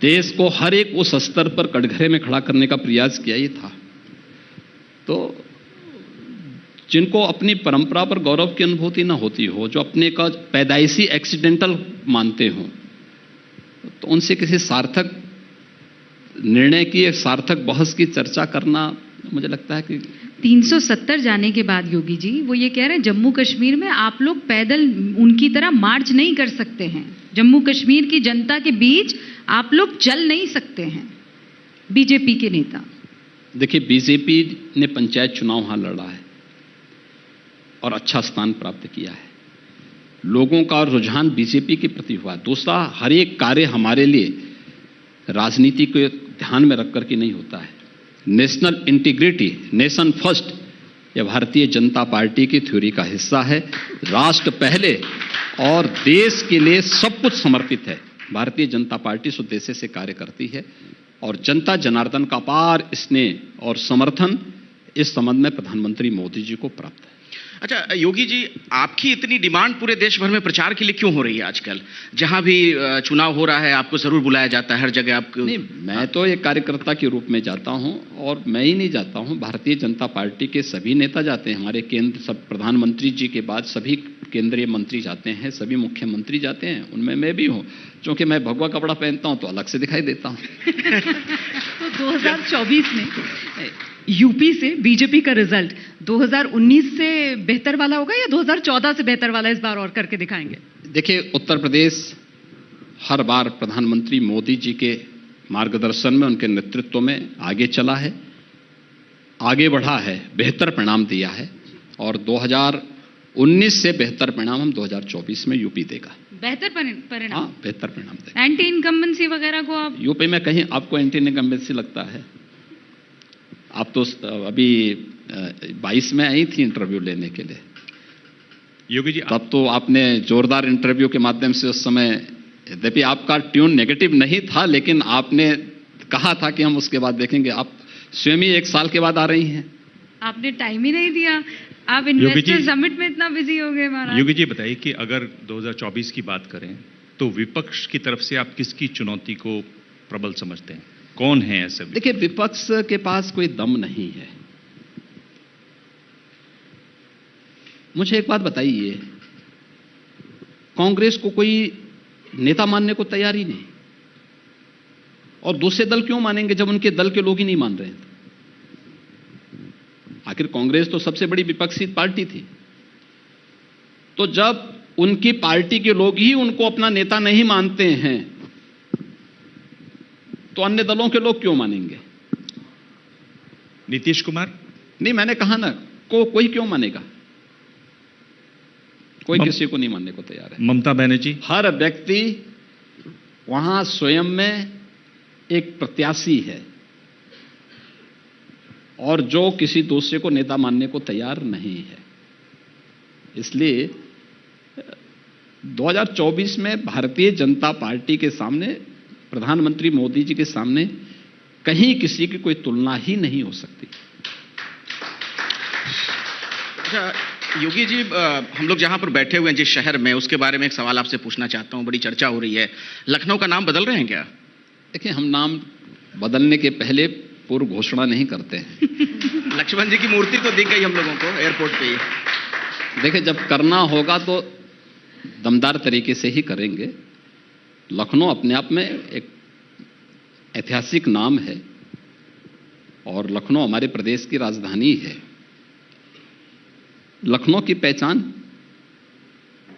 देश को हर एक उस स्तर पर कटघरे में खड़ा करने का प्रयास किया ही था। तो जिनको अपनी परंपरा पर गौरव की अनुभूति ना होती हो, जो अपने का पैदाइशी एक्सीडेंटल मानते हो, तो उनसे किसी सार्थक निर्णय की, एक सार्थक बहस की चर्चा करना मुझे लगता है कि 370 जाने के बाद योगी जी वो ये कह रहे हैं जम्मू कश्मीर में आप लोग पैदल उनकी तरह मार्च नहीं कर सकते हैं। जम्मू कश्मीर की जनता के बीच आप लोग चल नहीं सकते हैं, बीजेपी के नेता। देखिए, बीजेपी ने पंचायत चुनाव वहां लड़ा है और अच्छा स्थान प्राप्त किया है। लोगों का रुझान बीजेपी के प्रति हुआ। दूसरा, हर एक कार्य हमारे लिए राजनीति को ध्यान में रख करके नहीं होता है। नेशनल इंटीग्रिटी, नेशन फर्स्ट, यह भारतीय जनता पार्टी की थ्योरी का हिस्सा है। राष्ट्र पहले और देश के लिए सब कुछ समर्पित है। भारतीय जनता पार्टी इस उद्देश्य से कार्य करती है और जनता जनार्दन का अपार स्नेह और समर्थन इस संबंध में प्रधानमंत्री मोदी जी को प्राप्त है। अच्छा योगी जी, आपकी इतनी डिमांड पूरे देश भर में प्रचार के लिए क्यों हो रही है आजकल? जहां भी चुनाव हो रहा है आपको जरूर बुलाया जाता है, हर जगह आपको। नहीं, मैं तो एक कार्यकर्ता के रूप में जाता हूं, और मैं ही नहीं जाता हूं, भारतीय जनता पार्टी के सभी नेता जाते हैं। हमारे केंद्र सब प्रधानमंत्री जी के बाद सभी केंद्रीय मंत्री जाते हैं, सभी मुख्यमंत्री जाते हैं, उनमें मैं भी हूं। क्योंकि मैं भगवा कपड़ा पहनता हूं तो अलग से दिखाई देता हूं। तो 2024 में यूपी से बीजेपी का रिजल्ट 2019 से बेहतर वाला होगा या 2014 से बेहतर वाला इस बार और करके दिखाएंगे? देखिए, उत्तर प्रदेश हर बार प्रधानमंत्री मोदी जी के मार्गदर्शन में, उनके नेतृत्व में आगे चला है, आगे बढ़ा है, बेहतर परिणाम दिया है, और 2019 से बेहतर परिणाम हम 2024 में यूपी देगा। बेहतर परिणाम? हाँ, बेहतर परिणाम देगा। एंटी इनकम्बेंसी वगैरह को आप यूपी में कहीं आपको एंटी इनकम्बेंसी लगता है? आप तो अभी 22 में आई थी इंटरव्यू लेने के लिए। योगी जी, तब तो आपने जोरदार इंटरव्यू के माध्यम से उस समय, यद्यपि आपका ट्यून नेगेटिव नहीं था, लेकिन आपने कहा था कि हम उसके बाद देखेंगे। आप स्वयं ही 1 साल के बाद आ रही हैं। आपने टाइम ही नहीं दिया, आप इन्वेस्टर समिट में इतना बिजी हो गए महाराज। योगी जी बताइए कि अगर 2024 की बात करें तो विपक्ष की तरफ से आप किसकी चुनौती को प्रबल समझते हैं? कौन है ऐसे? देखिए, विपक्ष के पास कोई दम नहीं है। मुझे एक बात बताइए, कांग्रेस को कोई नेता मानने को तैयार ही नहीं, और दूसरे दल क्यों मानेंगे जब उनके दल के लोग ही नहीं मान रहे हैं? आखिर कांग्रेस तो सबसे बड़ी विपक्षी पार्टी थी, तो जब उनकी पार्टी के लोग ही उनको अपना नेता नहीं मानते हैं तो अन्य दलों के लोग क्यों मानेंगे? नीतीश कुमार? नहीं, मैंने कहा ना, कोई क्यों मानेगा? कोई किसी को नहीं मानने को तैयार है। ममता बनर्जी? हर व्यक्ति वहां स्वयं में एक प्रत्याशी है, और जो किसी दूसरे को नेता मानने को तैयार नहीं है। इसलिए 2024 में भारतीय जनता पार्टी के सामने, प्रधानमंत्री मोदी जी के सामने कहीं किसी की कोई तुलना ही नहीं हो सकती। अच्छा योगी जी, हम लोग जहां पर बैठे हुए हैं जिस शहर में, उसके बारे में एक सवाल आपसे पूछना चाहता हूं। बड़ी चर्चा हो रही है, लखनऊ का नाम बदल रहे हैं क्या? देखिए, हम नाम बदलने के पहले पूर्व घोषणा नहीं करते हैं। लक्ष्मण जी की मूर्ति तो दिख गई हम लोगों को एयरपोर्ट पे ही। देखिए, जब करना होगा तो दमदार तरीके से ही करेंगे। लखनऊ अपने आप में एक ऐतिहासिक नाम है, और लखनऊ हमारे प्रदेश की राजधानी है। लखनऊ की पहचान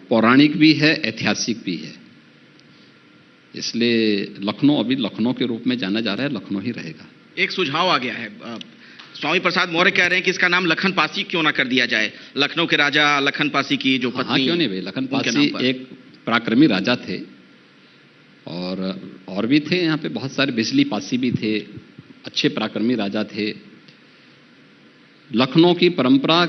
पौराणिक भी है, ऐतिहासिक भी है। इसलिए लखनऊ अभी लखनऊ के रूप में जाना जा रहा है, लखनऊ ही रहेगा। एक सुझाव आ गया है, स्वामी प्रसाद मौर्य कह रहे हैं कि इसका नाम लखन पासी क्यों ना कर दिया जाए? लखनऊ के राजा लखन पासी की जो पत्नी। हाँ, क्यों नहीं भाई, लखन पासी एक पराक्रमी राजा थे, और भी थे यहाँ पे बहुत सारे। बिजली पासी भी थे, अच्छे पराक्रमी राजा थे। लखनऊ की परंपरा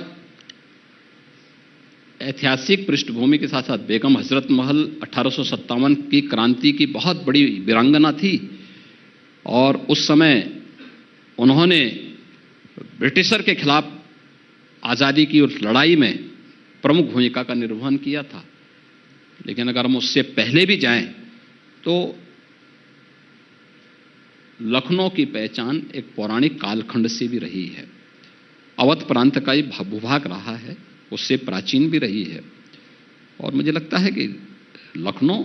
ऐतिहासिक पृष्ठभूमि के साथ साथ बेगम हजरत महल 1857 की क्रांति की बहुत बड़ी वीरांगना थी, और उस समय उन्होंने ब्रिटिशर के खिलाफ आज़ादी की उस लड़ाई में प्रमुख भूमिका का निर्वहन किया था। लेकिन अगर हम उससे पहले भी जाएं तो लखनऊ की पहचान एक पौराणिक कालखंड से भी रही है। अवध प्रांत का ही भूभाग रहा है, उससे प्राचीन भी रही है। और मुझे लगता है कि लखनऊ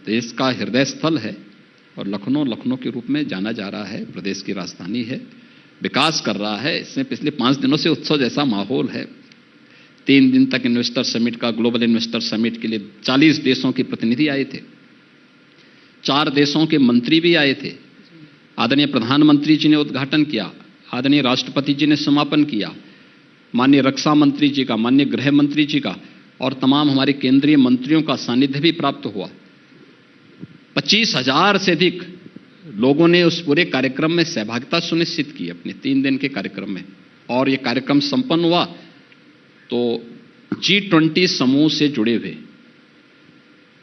देश का हृदय स्थल है, और लखनऊ के रूप में जाना जा रहा है। प्रदेश की राजधानी है, विकास कर रहा है। इसमें पिछले 5 दिनों से उत्सव जैसा माहौल है। 3 दिन तक इन्वेस्टर समिट का, ग्लोबल इन्वेस्टर समिट के लिए 40 देशों के प्रतिनिधि आए थे, 4 देशों के मंत्री भी आए थे। आदरणीय प्रधानमंत्री जी ने उद्घाटन किया, आदरणीय राष्ट्रपति जी ने समापन किया, माननीय रक्षा मंत्री जी का, माननीय गृह मंत्री जी का, और तमाम हमारे केंद्रीय मंत्रियों का सानिध्य भी प्राप्त हुआ। 25,000 से अधिक लोगों ने उस पूरे कार्यक्रम में सहभागिता सुनिश्चित की अपने 3 दिन के कार्यक्रम में। और ये कार्यक्रम संपन्न हुआ तो G20 समूह से जुड़े हुए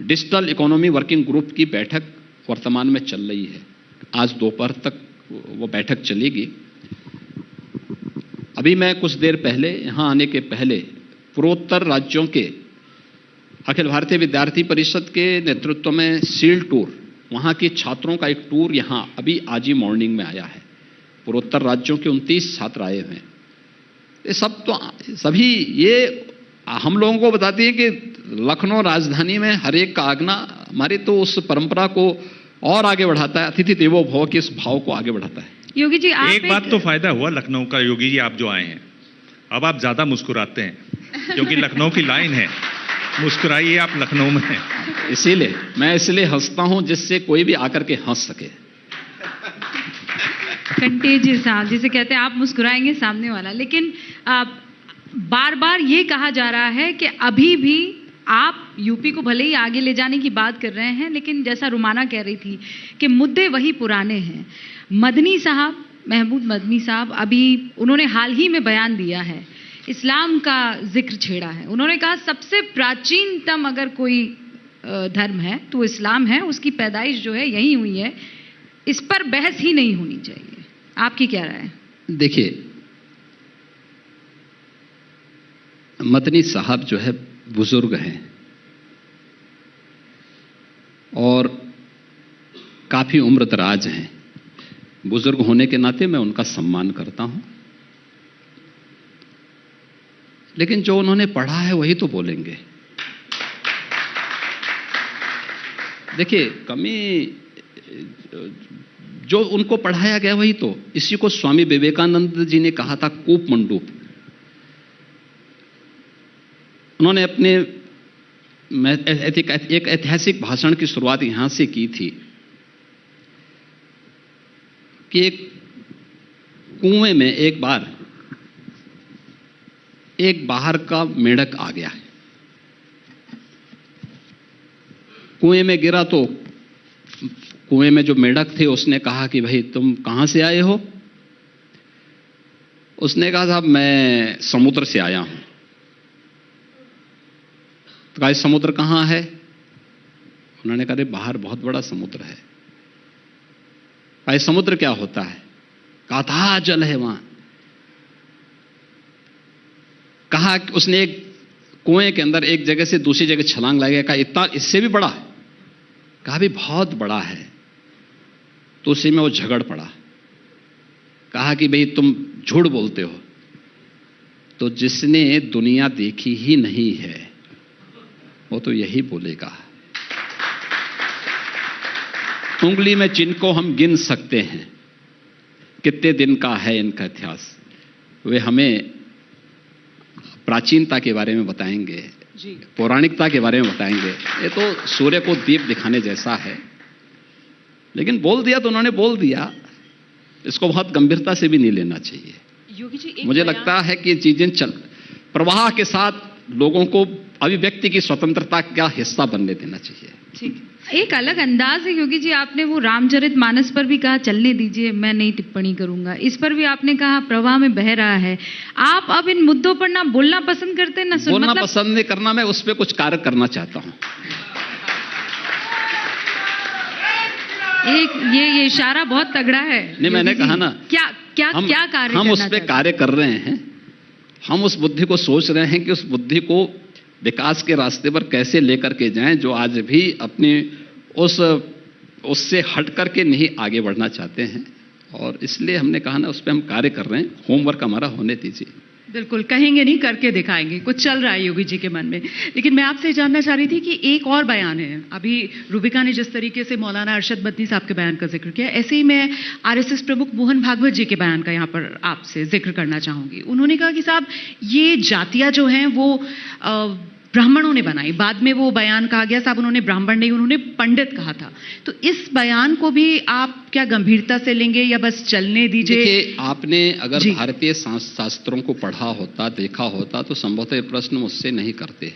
डिजिटल इकोनॉमी वर्किंग ग्रुप की बैठक वर्तमान में चल रही है। आज दोपहर तक वो बैठक चलेगी। अभी मैं कुछ देर पहले यहाँ आने के पहले पूर्वोत्तर राज्यों के अखिल भारतीय विद्यार्थी परिषद के नेतृत्व में सील टूर, वहाँ के छात्रों का एक टूर यहाँ अभी आज ही मॉर्निंग में आया है। पूर्वोत्तर राज्यों के 29 छात्र आए हुए हैं। ये सब तो सभी ये हम लोगों को बताती है कि लखनऊ राजधानी में हर एक का आगना हमारी तो उस परंपरा को और आगे बढ़ाता है, अतिथि देवो भव के इस भाव को आगे बढ़ाता है। योगी जी आप एक बात तो फायदा हुआ लखनऊ का, योगी जी आप जो आए हैं अब आप ज्यादा मुस्कुराते हैं, क्योंकि लखनऊ की लाइन है मुस्कुराइए आप लखनऊ में हैं। इसीलिए मैं हंसता हूं जिससे कोई भी आकर के हंस सके। कंटेजियस, हाँ, जिसे कहते हैं आप मुस्कुराएंगे सामने वाला। लेकिन बार बार ये कहा जा रहा है कि अभी भी आप यूपी को भले ही आगे ले जाने की बात कर रहे हैं, लेकिन जैसा रुमाना कह रही थी कि मुद्दे वही पुराने हैं। मदनी साहब, महमूद मदनी साहब, अभी उन्होंने हाल ही में बयान दिया है, इस्लाम का जिक्र छेड़ा है। उन्होंने कहा सबसे प्राचीनतम अगर कोई धर्म है तो इस्लाम है, उसकी पैदाइश जो है यही हुई है, इस पर बहस ही नहीं होनी चाहिए। आपकी क्या राय है? देखिए, मदनी साहब जो है बुजुर्ग हैं और काफी उम्रदराज हैं। बुजुर्ग होने के नाते मैं उनका सम्मान करता हूं, लेकिन जो उन्होंने पढ़ा है वही तो बोलेंगे। देखिए, कमी जो उनको पढ़ाया गया वही तो, इसी को स्वामी विवेकानंद जी ने कहा था कूप मंडूप। उन्होंने अपने एक ऐतिहासिक भाषण की शुरुआत यहां से की थी कि एक कुएं में एक बार एक बाहर का मेंढक आ गया। कुएं में गिरा तो कुएं में जो मेंढक थे उसने कहा कि भाई तुम कहां से आए हो? उसने कहा साहब मैं समुद्र से आया हूं। तो कहा समुद्र कहां है? उन्होंने कहा बाहर बहुत बड़ा समुद्र है। कहा समुद्र क्या होता है? कहा था जल है वहां। कहा उसने एक कुएं के अंदर एक जगह से दूसरी जगह छलांग लगाया। कहा इतना इससे भी बड़ा? कहा भी बहुत बड़ा है। तो उसी में वो झगड़ पड़ा। कहा कि भाई तुम झूठ बोलते हो। तो जिसने दुनिया देखी ही नहीं है वो तो यही बोलेगा। उंगली में जिनको हम गिन सकते हैं कितने दिन का है इनका इतिहास, वे हमें प्राचीनता के बारे में बताएंगे, पौराणिकता के बारे में बताएंगे। ये तो सूर्य को दीप दिखाने जैसा है। लेकिन बोल दिया तो उन्होंने बोल दिया, इसको बहुत गंभीरता से भी नहीं लेना चाहिए। योगी जी, मुझे लगता है कि चीजें चल प्रवाह के साथ लोगों को अभिव्यक्ति की स्वतंत्रता का हिस्सा बनने देना चाहिए। ठीक, एक अलग अंदाज है योगी जी। आपने वो रामचरितमानस पर भी कहा चलने दीजिए, मैं नहीं टिप्पणी करूंगा। इस पर भी आपने कहा प्रवाह में बह रहा है। आप अब इन मुद्दों पर ना बोलना पसंद करते, ना बोलना पसंद नहीं करना, मैं उस पर कुछ कार्य करना चाहता हूं। एक ये इशारा बहुत तगड़ा है। नहीं, मैंने कहा ना, क्या कार्य हम उस पर कार्य कर रहे हैं। हम उस बुद्धि को सोच रहे हैं कि उस बुद्धि को विकास के रास्ते पर कैसे लेकर के जाएं, जो आज भी अपनी उससे हट करके नहीं आगे बढ़ना चाहते हैं। और इसलिए हमने कहा ना उस पर हम कार्य कर रहे हैं। होमवर्क हमारा होने दीजिए। बिल्कुल, कहेंगे नहीं करके दिखाएंगे। कुछ चल रहा है योगी जी के मन में। लेकिन मैं आपसे जानना चाह रही थी कि एक और बयान है। अभी रूबिका ने जिस तरीके से मौलाना अरशद मदनी साहब के बयान का जिक्र किया, ऐसे ही मैं आरएसएस प्रमुख मोहन भागवत जी के बयान का यहाँ पर आपसे जिक्र करना चाहूंगी। उन्होंने कहा कि साहब ये जातियां जो हैं वो ब्राह्मणों ने बनाई। बाद में वो बयान कहा गया साहब उन्होंने ब्राह्मण नहीं, उन्होंने पंडित कहा था। तो इस बयान को भी आप क्या गंभीरता से लेंगे या बस चलने दीजिए? देखिए, आपने अगर भारतीय शास्त्रों को पढ़ा होता, देखा होता, तो संभवतः प्रश्न मुझसे नहीं करते।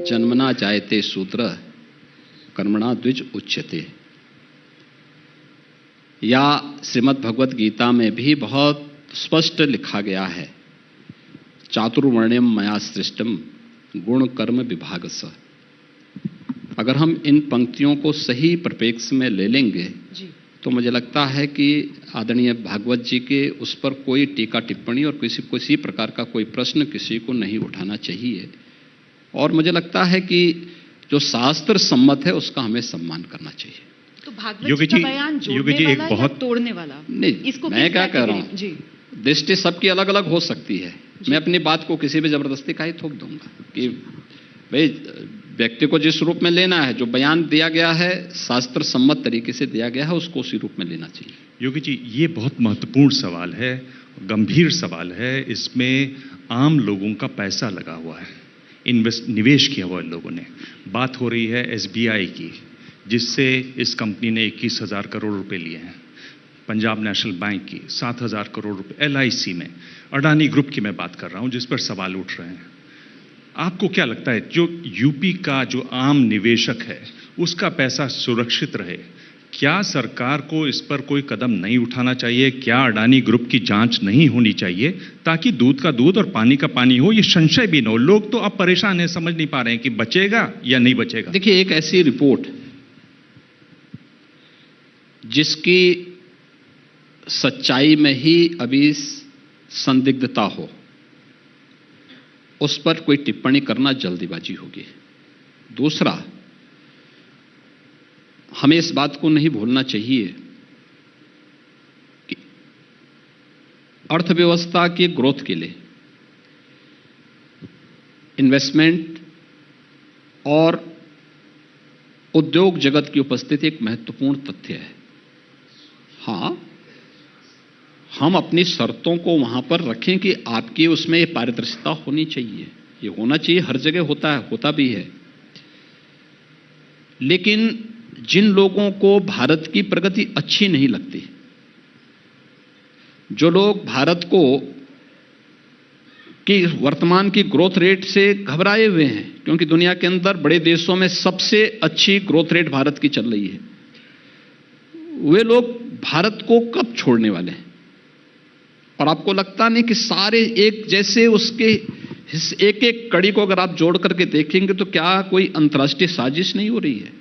जन्मना जायते शूद्र कर्मणा द्विज उच्यते, या श्रीमद् भगवत गीता में भी बहुत स्पष्ट लिखा गया है चातुर्वर्ण्यम मया सृष्टम गुण कर्म विभाग स। अगर हम इन पंक्तियों को सही परिप्रेक्ष्य में ले लेंगे तो मुझे लगता है कि आदरणीय भागवत जी के उस पर कोई टीका टिप्पणी और किसी प्रकार का कोई प्रश्न किसी को नहीं उठाना चाहिए। और मुझे लगता है कि जो शास्त्र सम्मत है उसका हमें सम्मान करना चाहिए। तो भागवत जी का बयान जोड़ने वाला या तोड़ने वाला? नहीं, इसको मैं क्या कह रहा हूँ, जी, दृष्टि सबकी अलग अलग हो सकती है। मैं अपनी बात को किसी भी जबरदस्ती का ही थोप दूंगा कि भाई व्यक्ति को जिस रूप में लेना है, जो बयान दिया गया है शास्त्र सम्मत तरीके से दिया गया है, उसको उसी रूप में लेना चाहिए। योगी जी, ये बहुत महत्वपूर्ण सवाल है, गंभीर सवाल है। इसमें आम लोगों का पैसा लगा हुआ है, निवेश किया हुआ है लोगों ने। बात हो रही है SBI की, जिससे इस कंपनी ने 21,000 करोड़ रुपए लिए हैं। पंजाब नेशनल बैंक की 7,000 करोड़ रुपए, LIC में, अडानी ग्रुप की मैं बात कर रहा हूं, जिस पर सवाल उठ रहे हैं। आपको क्या लगता है, जो यूपी का जो आम निवेशक है उसका पैसा सुरक्षित रहे, क्या सरकार को इस पर कोई कदम नहीं उठाना चाहिए? क्या अडानी ग्रुप की जांच नहीं होनी चाहिए, ताकि दूध का दूध और पानी का पानी हो? ये संशय भी न हो। लोग तो अब परेशान हैं, समझ नहीं पा रहे हैं कि बचेगा या नहीं बचेगा। देखिए, एक ऐसी रिपोर्ट जिसकी सच्चाई में ही अभी संदिग्धता हो, उस पर कोई टिप्पणी करना जल्दीबाजी होगी। दूसरा, हमें इस बात को नहीं भूलना चाहिए कि अर्थव्यवस्था के ग्रोथ के लिए इन्वेस्टमेंट और उद्योग जगत की उपस्थिति एक महत्वपूर्ण तथ्य है। हां, हम अपनी शर्तों को वहां पर रखें कि आपकी उसमें ये पारदर्शिता होनी चाहिए, ये होना चाहिए, हर जगह होता है, होता भी है। लेकिन जिन लोगों को भारत की प्रगति अच्छी नहीं लगती, जो लोग भारत को की वर्तमान की ग्रोथ रेट से घबराए हुए हैं, क्योंकि दुनिया के अंदर बड़े देशों में सबसे अच्छी ग्रोथ रेट भारत की चल रही है, वे लोग भारत को कब छोड़ने वाले हैं? और आपको लगता नहीं कि सारे एक जैसे उसके एक एक कड़ी को अगर आप जोड़ करके देखेंगे तो क्या कोई अंतर्राष्ट्रीय साजिश नहीं हो रही है?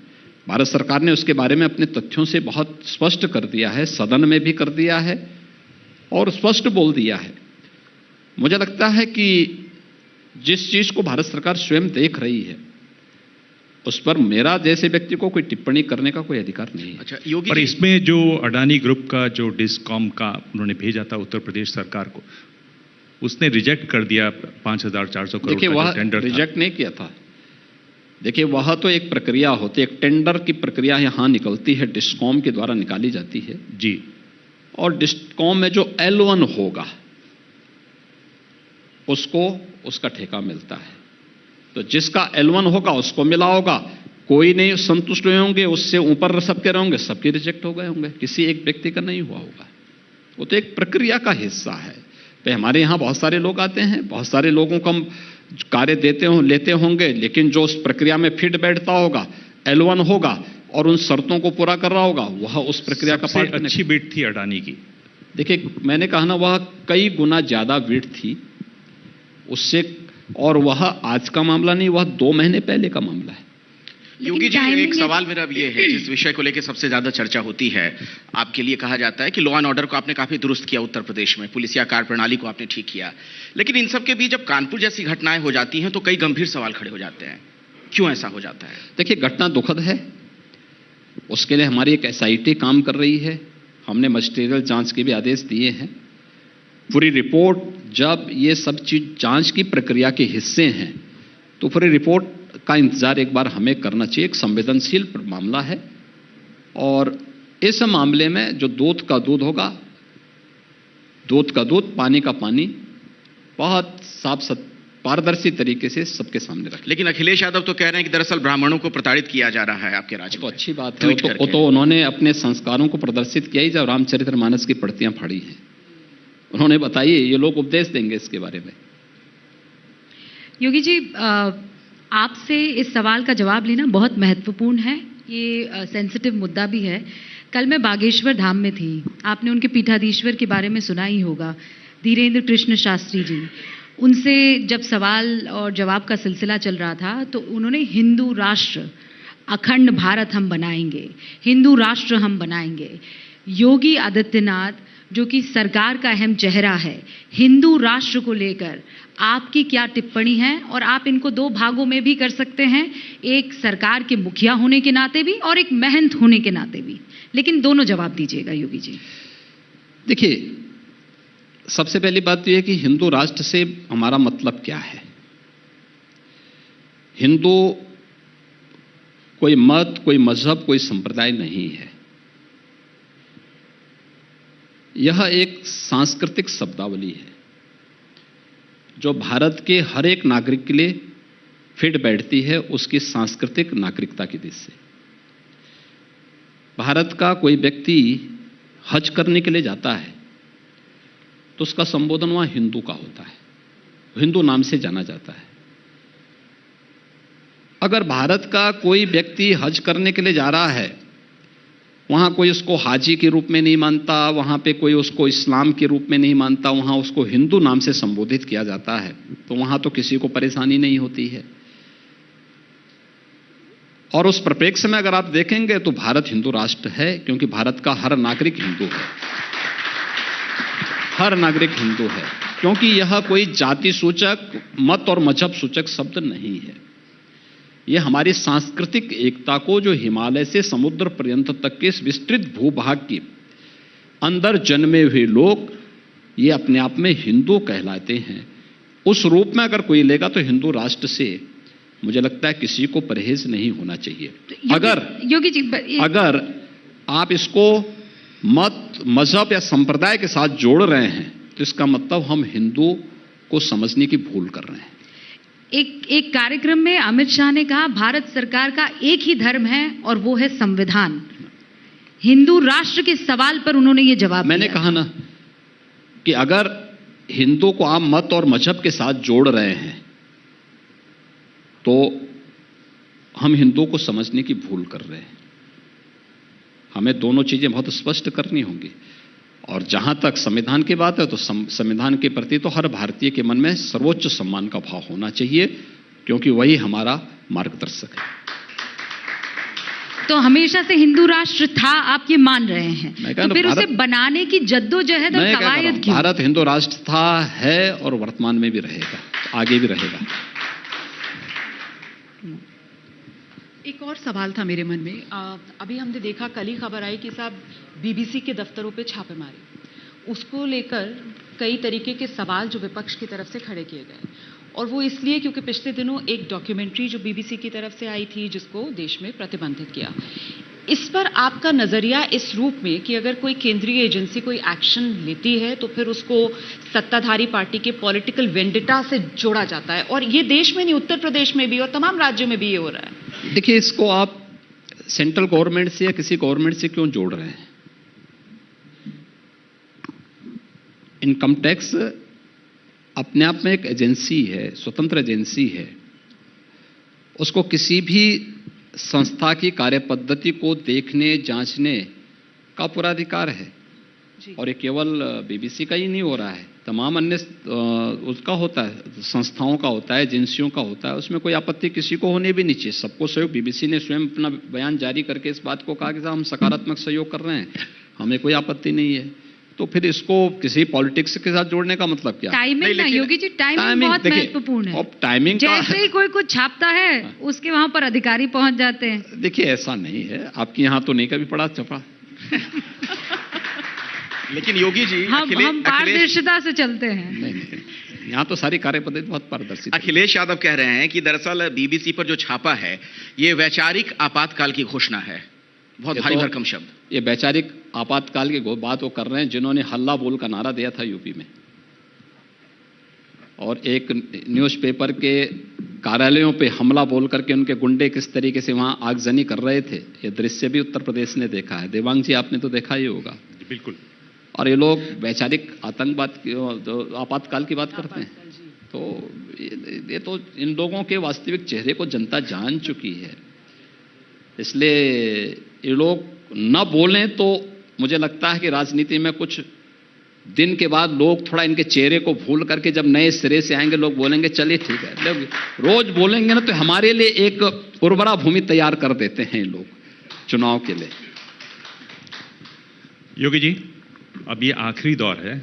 भारत सरकार ने उसके बारे में अपने तथ्यों से बहुत स्पष्ट कर दिया है, सदन में भी कर दिया है और स्पष्ट बोल दिया है। मुझे लगता है कि जिस चीज को भारत सरकार स्वयं देख रही है, उस पर मेरा जैसे व्यक्ति को कोई टिप्पणी करने का कोई अधिकार नहीं है। अच्छा, योगी पर इसमें जो अडानी ग्रुप का जो डिस्कॉम का उन्होंने भेजा था उत्तर प्रदेश सरकार को, उसने रिजेक्ट कर दिया 5,400 करोड़। देखिए, वह रिजेक्ट नहीं किया था। देखिए, वह तो एक प्रक्रिया होती है, एक टेंडर की प्रक्रिया यहां निकलती है, डिस्कॉम के द्वारा निकाली जाती है जी। और डिस्कॉम में जो L1 होगा उसको उसका ठेका मिलता है। तो जिसका L1 होगा उसको मिला होगा, कोई नहीं संतुष्ट हुए होंगे, उससे ऊपर सबके रहेंगे, सबके रिजेक्ट हो गए होंगे, किसी एक व्यक्ति का नहीं हुआ होगा। वो तो एक प्रक्रिया का हिस्सा है। तो हमारे यहाँ बहुत सारे लोग आते हैं, बहुत सारे लोगों को हम कार्य लेते होंगे, लेकिन जो उस प्रक्रिया में फिट बैठता होगा, L1 होगा और उन शर्तों को पूरा कर रहा होगा, वह उस प्रक्रिया का पार्ट। अच्छी बिड थी अडानी की। देखिए, मैंने कहा ना, वह कई गुना ज्यादा बिड थी उससे, और वह आज का मामला नहीं, वह 2 महीने पहले का मामला है। योगी जी, एक सवाल मेरा अब ये है, जिस विषय को लेकर सबसे ज्यादा चर्चा होती है, आपके लिए कहा जाता है कि लॉ एंड ऑर्डर को आपने काफी दुरुस्त किया उत्तर प्रदेश में, पुलिसिया कार्य प्रणाली को आपने ठीक किया, लेकिन इन सब के बीच जब कानपुर जैसी घटनाएं हो जाती हैं तो कई गंभीर सवाल खड़े हो जाते हैं। क्यों ऐसा हो जाता है? देखिए, घटना दुखद है, उसके लिए हमारी एक SIT काम कर रही है, हमने मजिस्ट्रियल जांच के भी आदेश दिए हैं। पूरी रिपोर्ट, जब ये सब चीज जांच की प्रक्रिया के हिस्से हैं तो पूरी रिपोर्ट का इंतजार एक बार हमें करना चाहिए। एक संवेदनशील मामला है और इस मामले में जो दूध का दूध होगा, दूध का दूध, पानी का पानी, बहुत साफ पारदर्शी तरीके से सबके सामने रखें। लेकिन अखिलेश यादव तो कह रहे हैं कि दरअसल ब्राह्मणों को प्रताड़ित किया जा रहा है आपके राज्य में। तो अच्छी बात है, तो उन्होंने अपने संस्कारों को प्रदर्शित किया ही जब रामचरितमानस की प्रतियां फाड़ी हैं। उन्होंने बताइए, ये लोग उपदेश देंगे इसके बारे में। योगी जी, आपसे इस सवाल का जवाब लेना बहुत महत्वपूर्ण है, ये सेंसिटिव मुद्दा भी है। कल मैं बागेश्वर धाम में थी, आपने उनके पीठाधीश्वर के बारे में सुना ही होगा, धीरेन्द्र कृष्ण शास्त्री जी। उनसे जब सवाल और जवाब का सिलसिला चल रहा था तो उन्होंने हिंदू राष्ट्र, अखंड भारत हम बनाएंगे, हिंदू राष्ट्र हम बनाएंगे, योगी आदित्यनाथ जो कि सरकार का अहम चेहरा है, हिंदू राष्ट्र को लेकर आपकी क्या टिप्पणी है? और आप इनको दो भागों में भी कर सकते हैं, एक सरकार के मुखिया होने के नाते भी और एक महंत होने के नाते भी, लेकिन दोनों जवाब दीजिएगा योगी जी। देखिए, सबसे पहली बात तो यह कि हिंदू राष्ट्र से हमारा मतलब क्या है। हिंदू कोई मत, कोई मजहब, कोई संप्रदाय नहीं है। यह एक सांस्कृतिक शब्दावली है जो भारत के हर एक नागरिक के लिए फिट बैठती है उसकी सांस्कृतिक नागरिकता की दृष्टि से। भारत का कोई व्यक्ति हज करने के लिए जाता है तो उसका संबोधन वहां हिंदू का होता है, हिंदू नाम से जाना जाता है। अगर भारत का कोई व्यक्ति हज करने के लिए जा रहा है, वहां कोई उसको हाजी के रूप में नहीं मानता, वहां पे कोई उसको इस्लाम के रूप में नहीं मानता, वहां उसको हिंदू नाम से संबोधित किया जाता है, तो वहां तो किसी को परेशानी नहीं होती है। और उस परिप्रेक्ष्य में अगर आप देखेंगे तो भारत हिंदू राष्ट्र है, क्योंकि भारत का हर नागरिक हिंदू है, हर नागरिक हिंदू है, क्योंकि यह कोई जाति सूचक, मत और मजहब सूचक शब्द नहीं है। यह हमारी सांस्कृतिक एकता को, जो हिमालय से समुद्र पर्यंत तक के इस विस्तृत भूभाग के अंदर जन्मे हुए लोग ये अपने आप में हिंदू कहलाते हैं, उस रूप में अगर कोई लेगा तो हिंदू राष्ट्र से मुझे लगता है किसी को परहेज नहीं होना चाहिए। योगी जी, अगर आप इसको मत, मजहब या संप्रदाय के साथ जोड़ रहे हैं तो इसका मतलब हम हिंदू को समझने की भूल कर रहे हैं। एक कार्यक्रम में अमित शाह ने कहा भारत सरकार का एक ही धर्म है और वो है संविधान। हिंदू राष्ट्र के सवाल पर उन्होंने ये जवाब दिया। मैंने कहा ना कि अगर हिंदू को आप मत और मजहब के साथ जोड़ रहे हैं तो हम हिंदू को समझने की भूल कर रहे हैं। हमें दोनों चीजें बहुत स्पष्ट करनी होंगी। और जहां तक संविधान की बात है तो संविधान के प्रति तो हर भारतीय के मन में सर्वोच्च सम्मान का भाव होना चाहिए, क्योंकि वही हमारा मार्गदर्शक है। तो हमेशा से हिंदू राष्ट्र था, आप ये मान रहे हैं, तो फिर उसे बनाने की जद्दोजहद और कवायद क्यों? भारत हिंदू राष्ट्र था, है और वर्तमान में भी रहेगा, आगे भी रहेगा। एक और सवाल था मेरे मन में। अभी हमने देखा, कल ही खबर आई कि साहब बीबीसी के दफ्तरों पे छापे मारे, उसको लेकर कई तरीके के सवाल जो विपक्ष की तरफ से खड़े किए गए, और वो इसलिए क्योंकि पिछले दिनों एक डॉक्यूमेंट्री जो बीबीसी की तरफ से आई थी जिसको देश में प्रतिबंधित किया। इस पर आपका नजरिया इस रूप में कि अगर कोई केंद्रीय एजेंसी कोई एक्शन लेती है तो फिर उसको सत्ताधारी पार्टी के पॉलिटिकल वेंडिटा से जोड़ा जाता है, और ये देश में नहीं, उत्तर प्रदेश में भी और तमाम राज्यों में भी ये हो रहा है। देखिए, इसको आप सेंट्रल गवर्नमेंट से या किसी गवर्नमेंट से क्यों जोड़ रहे हैं? इनकम टैक्स अपने आप में एक एजेंसी है, स्वतंत्र एजेंसी है। उसको किसी भी संस्था की कार्यपद्धति को देखने, जांचने का पूरा अधिकार है। और ये केवल बीबीसी का ही नहीं हो रहा है, तमाम अन्य उसका होता है, संस्थाओं का होता है, एजेंसियों का होता है। उसमें कोई आपत्ति किसी को होने भी नहीं चाहिए, सबको सहयोग। बीबीसी ने स्वयं अपना बयान जारी करके इस बात को कहा कि हम सकारात्मक सहयोग कर रहे हैं, हमें कोई आपत्ति नहीं है। तो फिर इसको किसी पॉलिटिक्स के साथ जोड़ने का मतलब क्या? टाइमिंग ना योगी जी, टाइमिंग बहुत महत्वपूर्ण है। अब टाइमिंग जैसे ही कोई कुछ छापता है उसके वहां पर अधिकारी पहुंच जाते हैं। देखिए, ऐसा नहीं है, आपके यहाँ तो नहीं कभी पड़ा छपा। लेकिन योगी जी, हम पारदर्शिता से चलते हैं। नहीं, यहाँ तो सारी कार्यपद्धति बहुत पारदर्शी। अखिलेश यादव कह रहे हैं कि दरअसल बीबीसी पर जो छापा है ये वैचारिक आपातकाल की घोषणा है। बहुत भारी भरकम शब्द। ये वैचारिक आपातकाल की बात वो कर रहे हैं जिन्होंने हल्ला बोल का नारा दिया था यूपी में, और एक न्यूज़पेपर के कार्यालयों पे हमला बोल करके उनके गुंडे किस तरीके से वहां आगजनी कर रहे थे, ये दृश्य भी उत्तर प्रदेश ने देखा है। देवांग जी, आपने तो देखा ही होगा। बिल्कुल। और ये लोग वैचारिक आतंकवाद की, आपातकाल की बात करते हैं। तो ये तो इन लोगों के वास्तविक चेहरे को जनता जान चुकी है, इसलिए ये लोग न बोलें तो मुझे लगता है कि राजनीति में कुछ दिन के बाद लोग थोड़ा इनके चेहरे को भूल करके जब नए सिरे से आएंगे लोग बोलेंगे चलिए ठीक है। लोग रोज बोलेंगे ना तो हमारे लिए एक उर्वरा भूमि तैयार कर देते हैं लोग चुनाव के लिए। योगी जी, अब ये आखिरी दौर है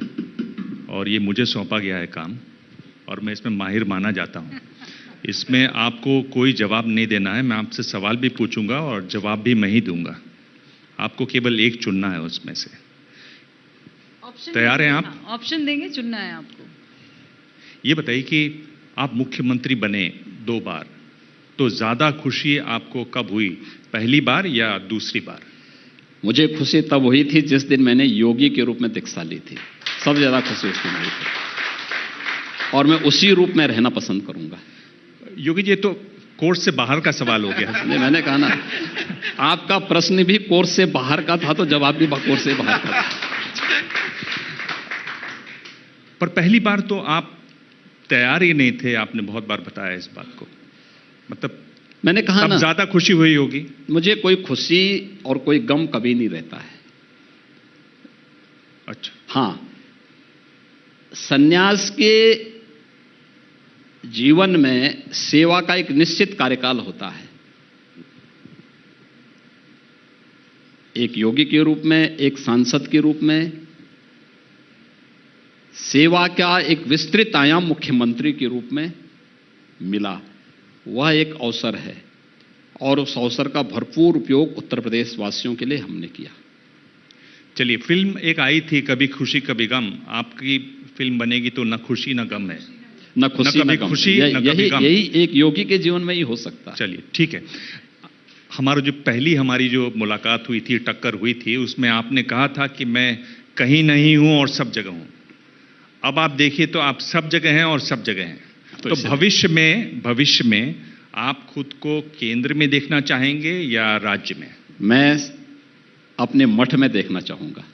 और ये मुझे सौंपा गया है काम और मैं इसमें माहिर माना जाता हूँ। इसमें आपको कोई जवाब नहीं देना है, मैं आपसे सवाल भी पूछूंगा और जवाब भी मैं ही दूंगा। आपको केवल एक चुनना है उसमें से। तैयार हैं आप? ऑप्शन देंगे, चुनना है आपको। ये बताइए कि आप मुख्यमंत्री बने 2 बार, तो ज्यादा खुशी आपको कब हुई, पहली बार या दूसरी बार? मुझे खुशी तब हुई थी जिस दिन मैंने योगी के रूप में दीक्षा ली थी, सबसे ज्यादा खुशी उस दिन हुई थी और मैं उसी रूप में रहना पसंद करूंगा। योगी जी, तो कोर्स से बाहर का सवाल हो गया। नहीं, मैंने कहा ना, आपका प्रश्न भी कोर्स से बाहर का था तो जवाब भी कोर्स से बाहर का था। पर पहली बार तो आप तैयार ही नहीं थे, आपने बहुत बार बताया इस बात को। मतलब मैंने कहा ना, ज्यादा खुशी हुई होगी। मुझे कोई खुशी और कोई गम कभी नहीं रहता है। अच्छा। हाँ, सन्यास के जीवन में सेवा का एक निश्चित कार्यकाल होता है। एक योगी के रूप में, एक सांसद के रूप में, सेवा का एक विस्तृत आयाम मुख्यमंत्री के रूप में मिला। वह एक अवसर है और उस अवसर का भरपूर उपयोग उत्तर प्रदेश वासियों के लिए हमने किया। चलिए, फिल्म एक आई थी कभी खुशी कभी गम, आपकी फिल्म बनेगी तो न खुशी न गम है। न खुशी न गम। यही एक योगी के जीवन में ही हो सकता है। चलिए ठीक है। हमारी जो मुलाकात हुई थी, टक्कर हुई थी, उसमें आपने कहा था कि मैं कहीं नहीं हूं और सब जगह हूं। अब आप देखिए तो आप सब जगह हैं और सब जगह हैं। तो भविष्य में आप खुद को केंद्र में देखना चाहेंगे या राज्य में? मैं अपने मठ में देखना चाहूंगा।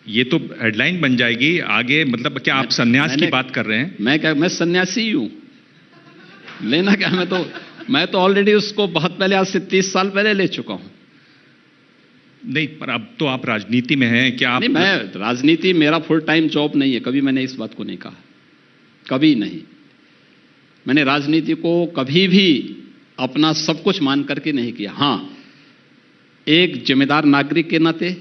ये तो हेडलाइन बन जाएगी आगे। मतलब क्या आप सन्यास की बात कर रहे हैं? मैं सन्यासी हूं। लेना क्या, मैं तो ऑलरेडी उसको बहुत पहले, आज से 30 साल पहले ले चुका हूं। नहीं, पर अब तो आप राजनीति में हैं। क्या आप? नहीं, मैं राजनीति मेरा फुल टाइम जॉब नहीं है। कभी मैंने इस बात को नहीं कहा, कभी नहीं। मैंने राजनीति को कभी भी अपना सब कुछ मान करके नहीं किया। हां, एक जिम्मेदार नागरिक के नाते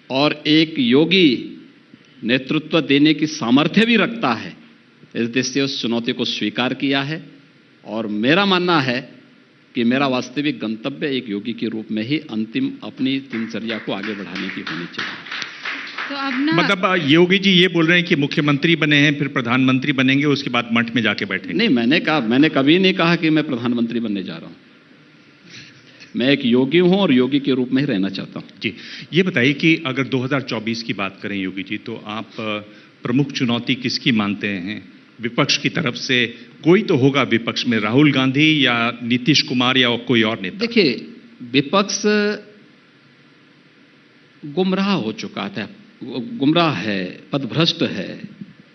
और एक योगी नेतृत्व देने की सामर्थ्य भी रखता है, इस देश से उस चुनौती को स्वीकार किया है। और मेरा मानना है कि मेरा वास्तविक गंतव्य एक योगी के रूप में ही अंतिम अपनी दिनचर्या को आगे बढ़ाने की होनी चाहिए। तो अब ना, मतलब योगी जी ये बोल रहे हैं कि मुख्यमंत्री बने हैं, फिर प्रधानमंत्री बनेंगे, उसके बाद मठ में जाके बैठेंगे? नहीं, मैंने कभी नहीं कहा कि मैं प्रधानमंत्री बनने जा रहा हूं। मैं एक योगी हूं और योगी के रूप में ही रहना चाहता हूं। जी, ये बताइए कि अगर 2024 की बात करें योगी जी, तो आप प्रमुख चुनौती किसकी मानते हैं? विपक्ष की तरफ से कोई तो होगा विपक्ष में, राहुल गांधी या नीतीश कुमार या कोई और नेता? देखिए, विपक्ष गुमराह हो चुका था, गुमराह है, पथभ्रष्ट है।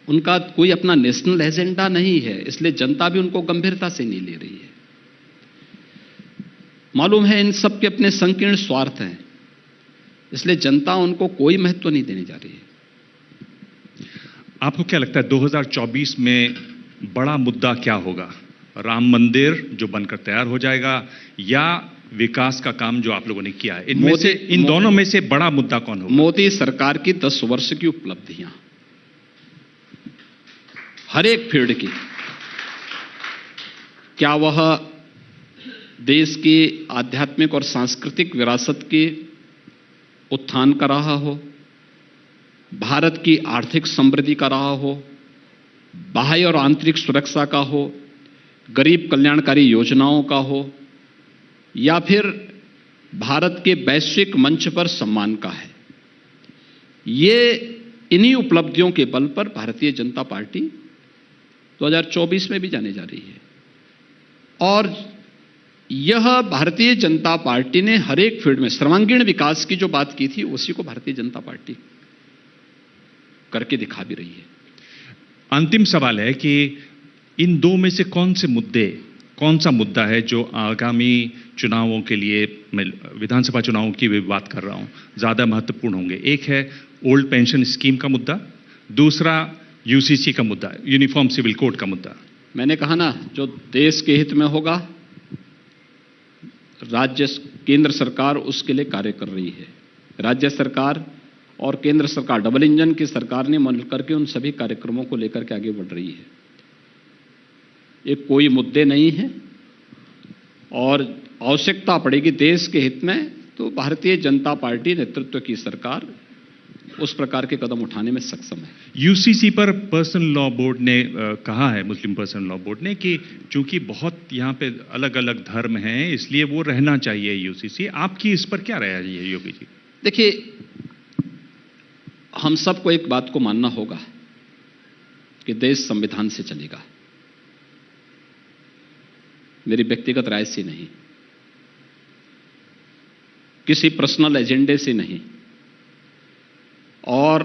उनका कोई अपना नेशनल एजेंडा नहीं है, इसलिए जनता भी उनको गंभीरता से नहीं ले रही है। मालूम है इन सब के अपने संकीर्ण स्वार्थ हैं, इसलिए जनता उनको कोई महत्व नहीं देने जा रही है। आपको क्या लगता है 2024 में बड़ा मुद्दा क्या होगा? राम मंदिर जो बनकर तैयार हो जाएगा या विकास का काम जो आप लोगों ने किया है? इनमें से, इन दोनों में से बड़ा मुद्दा कौन होगा? मोदी सरकार की 10 वर्ष की उपलब्धियां, हर एक फील्ड की। क्या वह देश की आध्यात्मिक और सांस्कृतिक विरासत की उत्थान का रहा हो, भारत की आर्थिक समृद्धि का रहा हो, बाह्य और आंतरिक सुरक्षा का हो, गरीब कल्याणकारी योजनाओं का हो, या फिर भारत के वैश्विक मंच पर सम्मान का है, ये इन्हीं उपलब्धियों के बल पर भारतीय जनता पार्टी 2024 में भी जाने जा रही है। और यह भारतीय जनता पार्टी ने हर एक फील्ड में सर्वांगीण विकास की जो बात की थी, उसी को भारतीय जनता पार्टी करके दिखा भी रही है। अंतिम सवाल है कि इन दो में से कौन सा मुद्दा है जो आगामी चुनावों के लिए, मैं विधानसभा चुनावों की भी बात कर रहा हूं, ज्यादा महत्वपूर्ण होंगे? एक है ओल्ड पेंशन स्कीम का मुद्दा, दूसरा यूसीसी का मुद्दा, यूनिफॉर्म सिविल कोड का मुद्दा। मैंने कहा ना, जो देश के हित में होगा, राज्य केंद्र सरकार उसके लिए कार्य कर रही है। राज्य सरकार और केंद्र सरकार डबल इंजन की सरकार ने मिलकर के उन सभी कार्यक्रमों को लेकर के आगे बढ़ रही है। ये कोई मुद्दे नहीं है, और आवश्यकता पड़ेगी देश के हित में तो भारतीय जनता पार्टी नेतृत्व की सरकार उस प्रकार के कदम उठाने में सक्षम है। यूसीसी पर पर्सनल लॉ बोर्ड ने कहा है, मुस्लिम पर्सनल लॉ बोर्ड ने, कि चूंकि बहुत यहाँ पे अलग अलग धर्म हैं इसलिए वो रहना चाहिए यूसीसी। आपकी इस पर क्या राय है योगी जी? देखिए, हम सबको एक बात को मानना होगा कि देश संविधान से चलेगा, मेरी व्यक्तिगत राय से नहीं, किसी पर्सनल एजेंडे से नहीं, और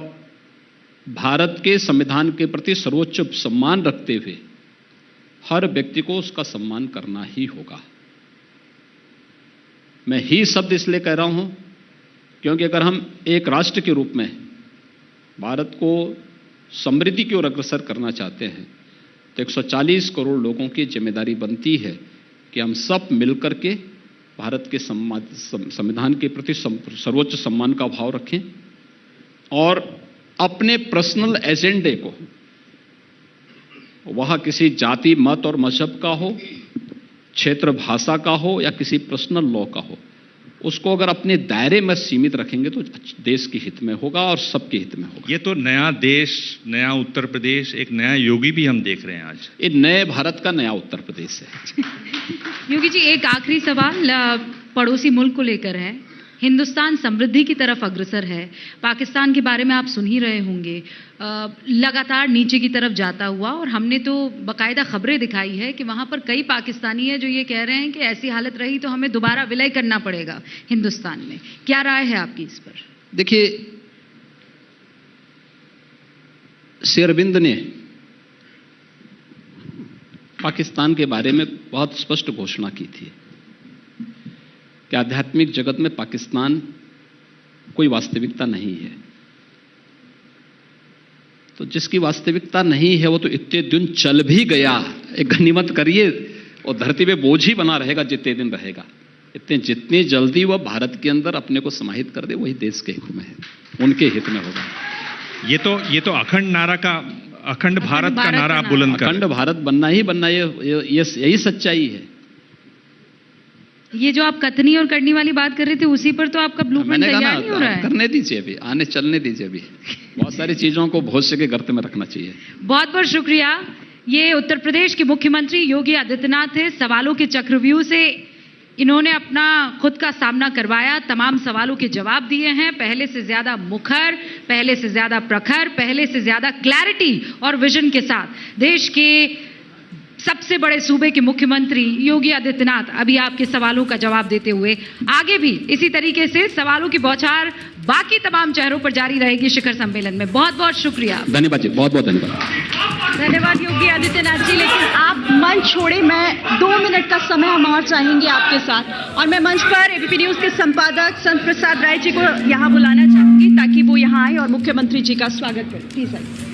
भारत के संविधान के प्रति सर्वोच्च सम्मान रखते हुए हर व्यक्ति को उसका सम्मान करना ही होगा। मैं ही शब्द इसलिए कह रहा हूं क्योंकि अगर हम एक राष्ट्र के रूप में भारत को समृद्धि की ओर अग्रसर करना चाहते हैं तो 140 करोड़ लोगों की जिम्मेदारी बनती है कि हम सब मिलकर के भारत के संविधान के प्रति सर्वोच्च सम्मान का भाव रखें और अपने पर्सनल एजेंडे को, वह किसी जाति, मत और मजहब का हो, क्षेत्र भाषा का हो या किसी पर्सनल लॉ का हो, उसको अगर अपने दायरे में सीमित रखेंगे तो देश के हित में होगा और सबके हित में होगा। ये तो नया देश, नया उत्तर प्रदेश, एक नया योगी भी हम देख रहे हैं आज। ये नए भारत का नया उत्तर प्रदेश है। योगी जी, एक आखिरी सवाल पड़ोसी मुल्क को लेकर है। हिंदुस्तान समृद्धि की तरफ अग्रसर है, पाकिस्तान के बारे में आप सुन ही रहे होंगे, लगातार नीचे की तरफ जाता हुआ, और हमने तो बाकायदा खबरें दिखाई है कि वहां पर कई पाकिस्तानी हैं जो ये कह रहे हैं कि ऐसी हालत रही तो हमें दोबारा विलय करना पड़ेगा हिंदुस्तान में। क्या राय है आपकी इस पर? देखिए, श्री अरविंद ने पाकिस्तान के बारे में बहुत स्पष्ट घोषणा की थी कि आध्यात्मिक जगत में पाकिस्तान कोई वास्तविकता नहीं है। तो जिसकी वास्तविकता नहीं है वो तो इतने दिन चल भी गया, एक गनीमत करिए, और धरती पे बोझ ही बना रहेगा जितने दिन रहेगा। जितनी जल्दी वह भारत के अंदर अपने को समाहित कर दे वही देश के हित में है, उनके हित में होगा। ये तो अखंड भारत का नारा बुलंद कर, अखंड भारत बनना ही बनना, यही सच्चाई है। ये जो आप कथनी और करनी वाली बात कर रहे थे उसी पर तो आपका ब्लूप्रिंट तैयार नहीं हो रहा है। करने दीजिए, अभी आने चलने दीजिए, अभी बहुत सारी चीजों को भविष्य के गर्त में रखना चाहिए। बहुत बहुत शुक्रिया। ये उत्तर प्रदेश के मुख्यमंत्री योगी आदित्यनाथ थे। सवालों के चक्रव्यूह से इन्होंने अपना खुद का सामना करवाया, तमाम सवालों के जवाब दिए हैं, पहले से ज्यादा मुखर, पहले से ज्यादा प्रखर, पहले से ज्यादा क्लैरिटी और विजन के साथ। देश के सबसे बड़े सूबे के मुख्यमंत्री योगी आदित्यनाथ अभी आपके सवालों का जवाब देते हुए आगे भी इसी तरीके से सवालों की बौछार बाकी तमाम चेहरों पर जारी रहेगी शिखर सम्मेलन में। बहुत बहुत शुक्रिया। धन्यवाद जी, बहुत बहुत धन्यवाद। धन्यवाद योगी आदित्यनाथ जी। लेकिन आप मंच छोड़े, मैं 2 मिनट का समय हम और चाहेंगे आपके साथ, और मैं मंच पर एबीपी न्यूज के संपादक संत प्रसाद राय जी को यहाँ बुलाना चाहूंगी ताकि वो यहाँ आए और मुख्यमंत्री जी का स्वागत करें। प्लीज आइए।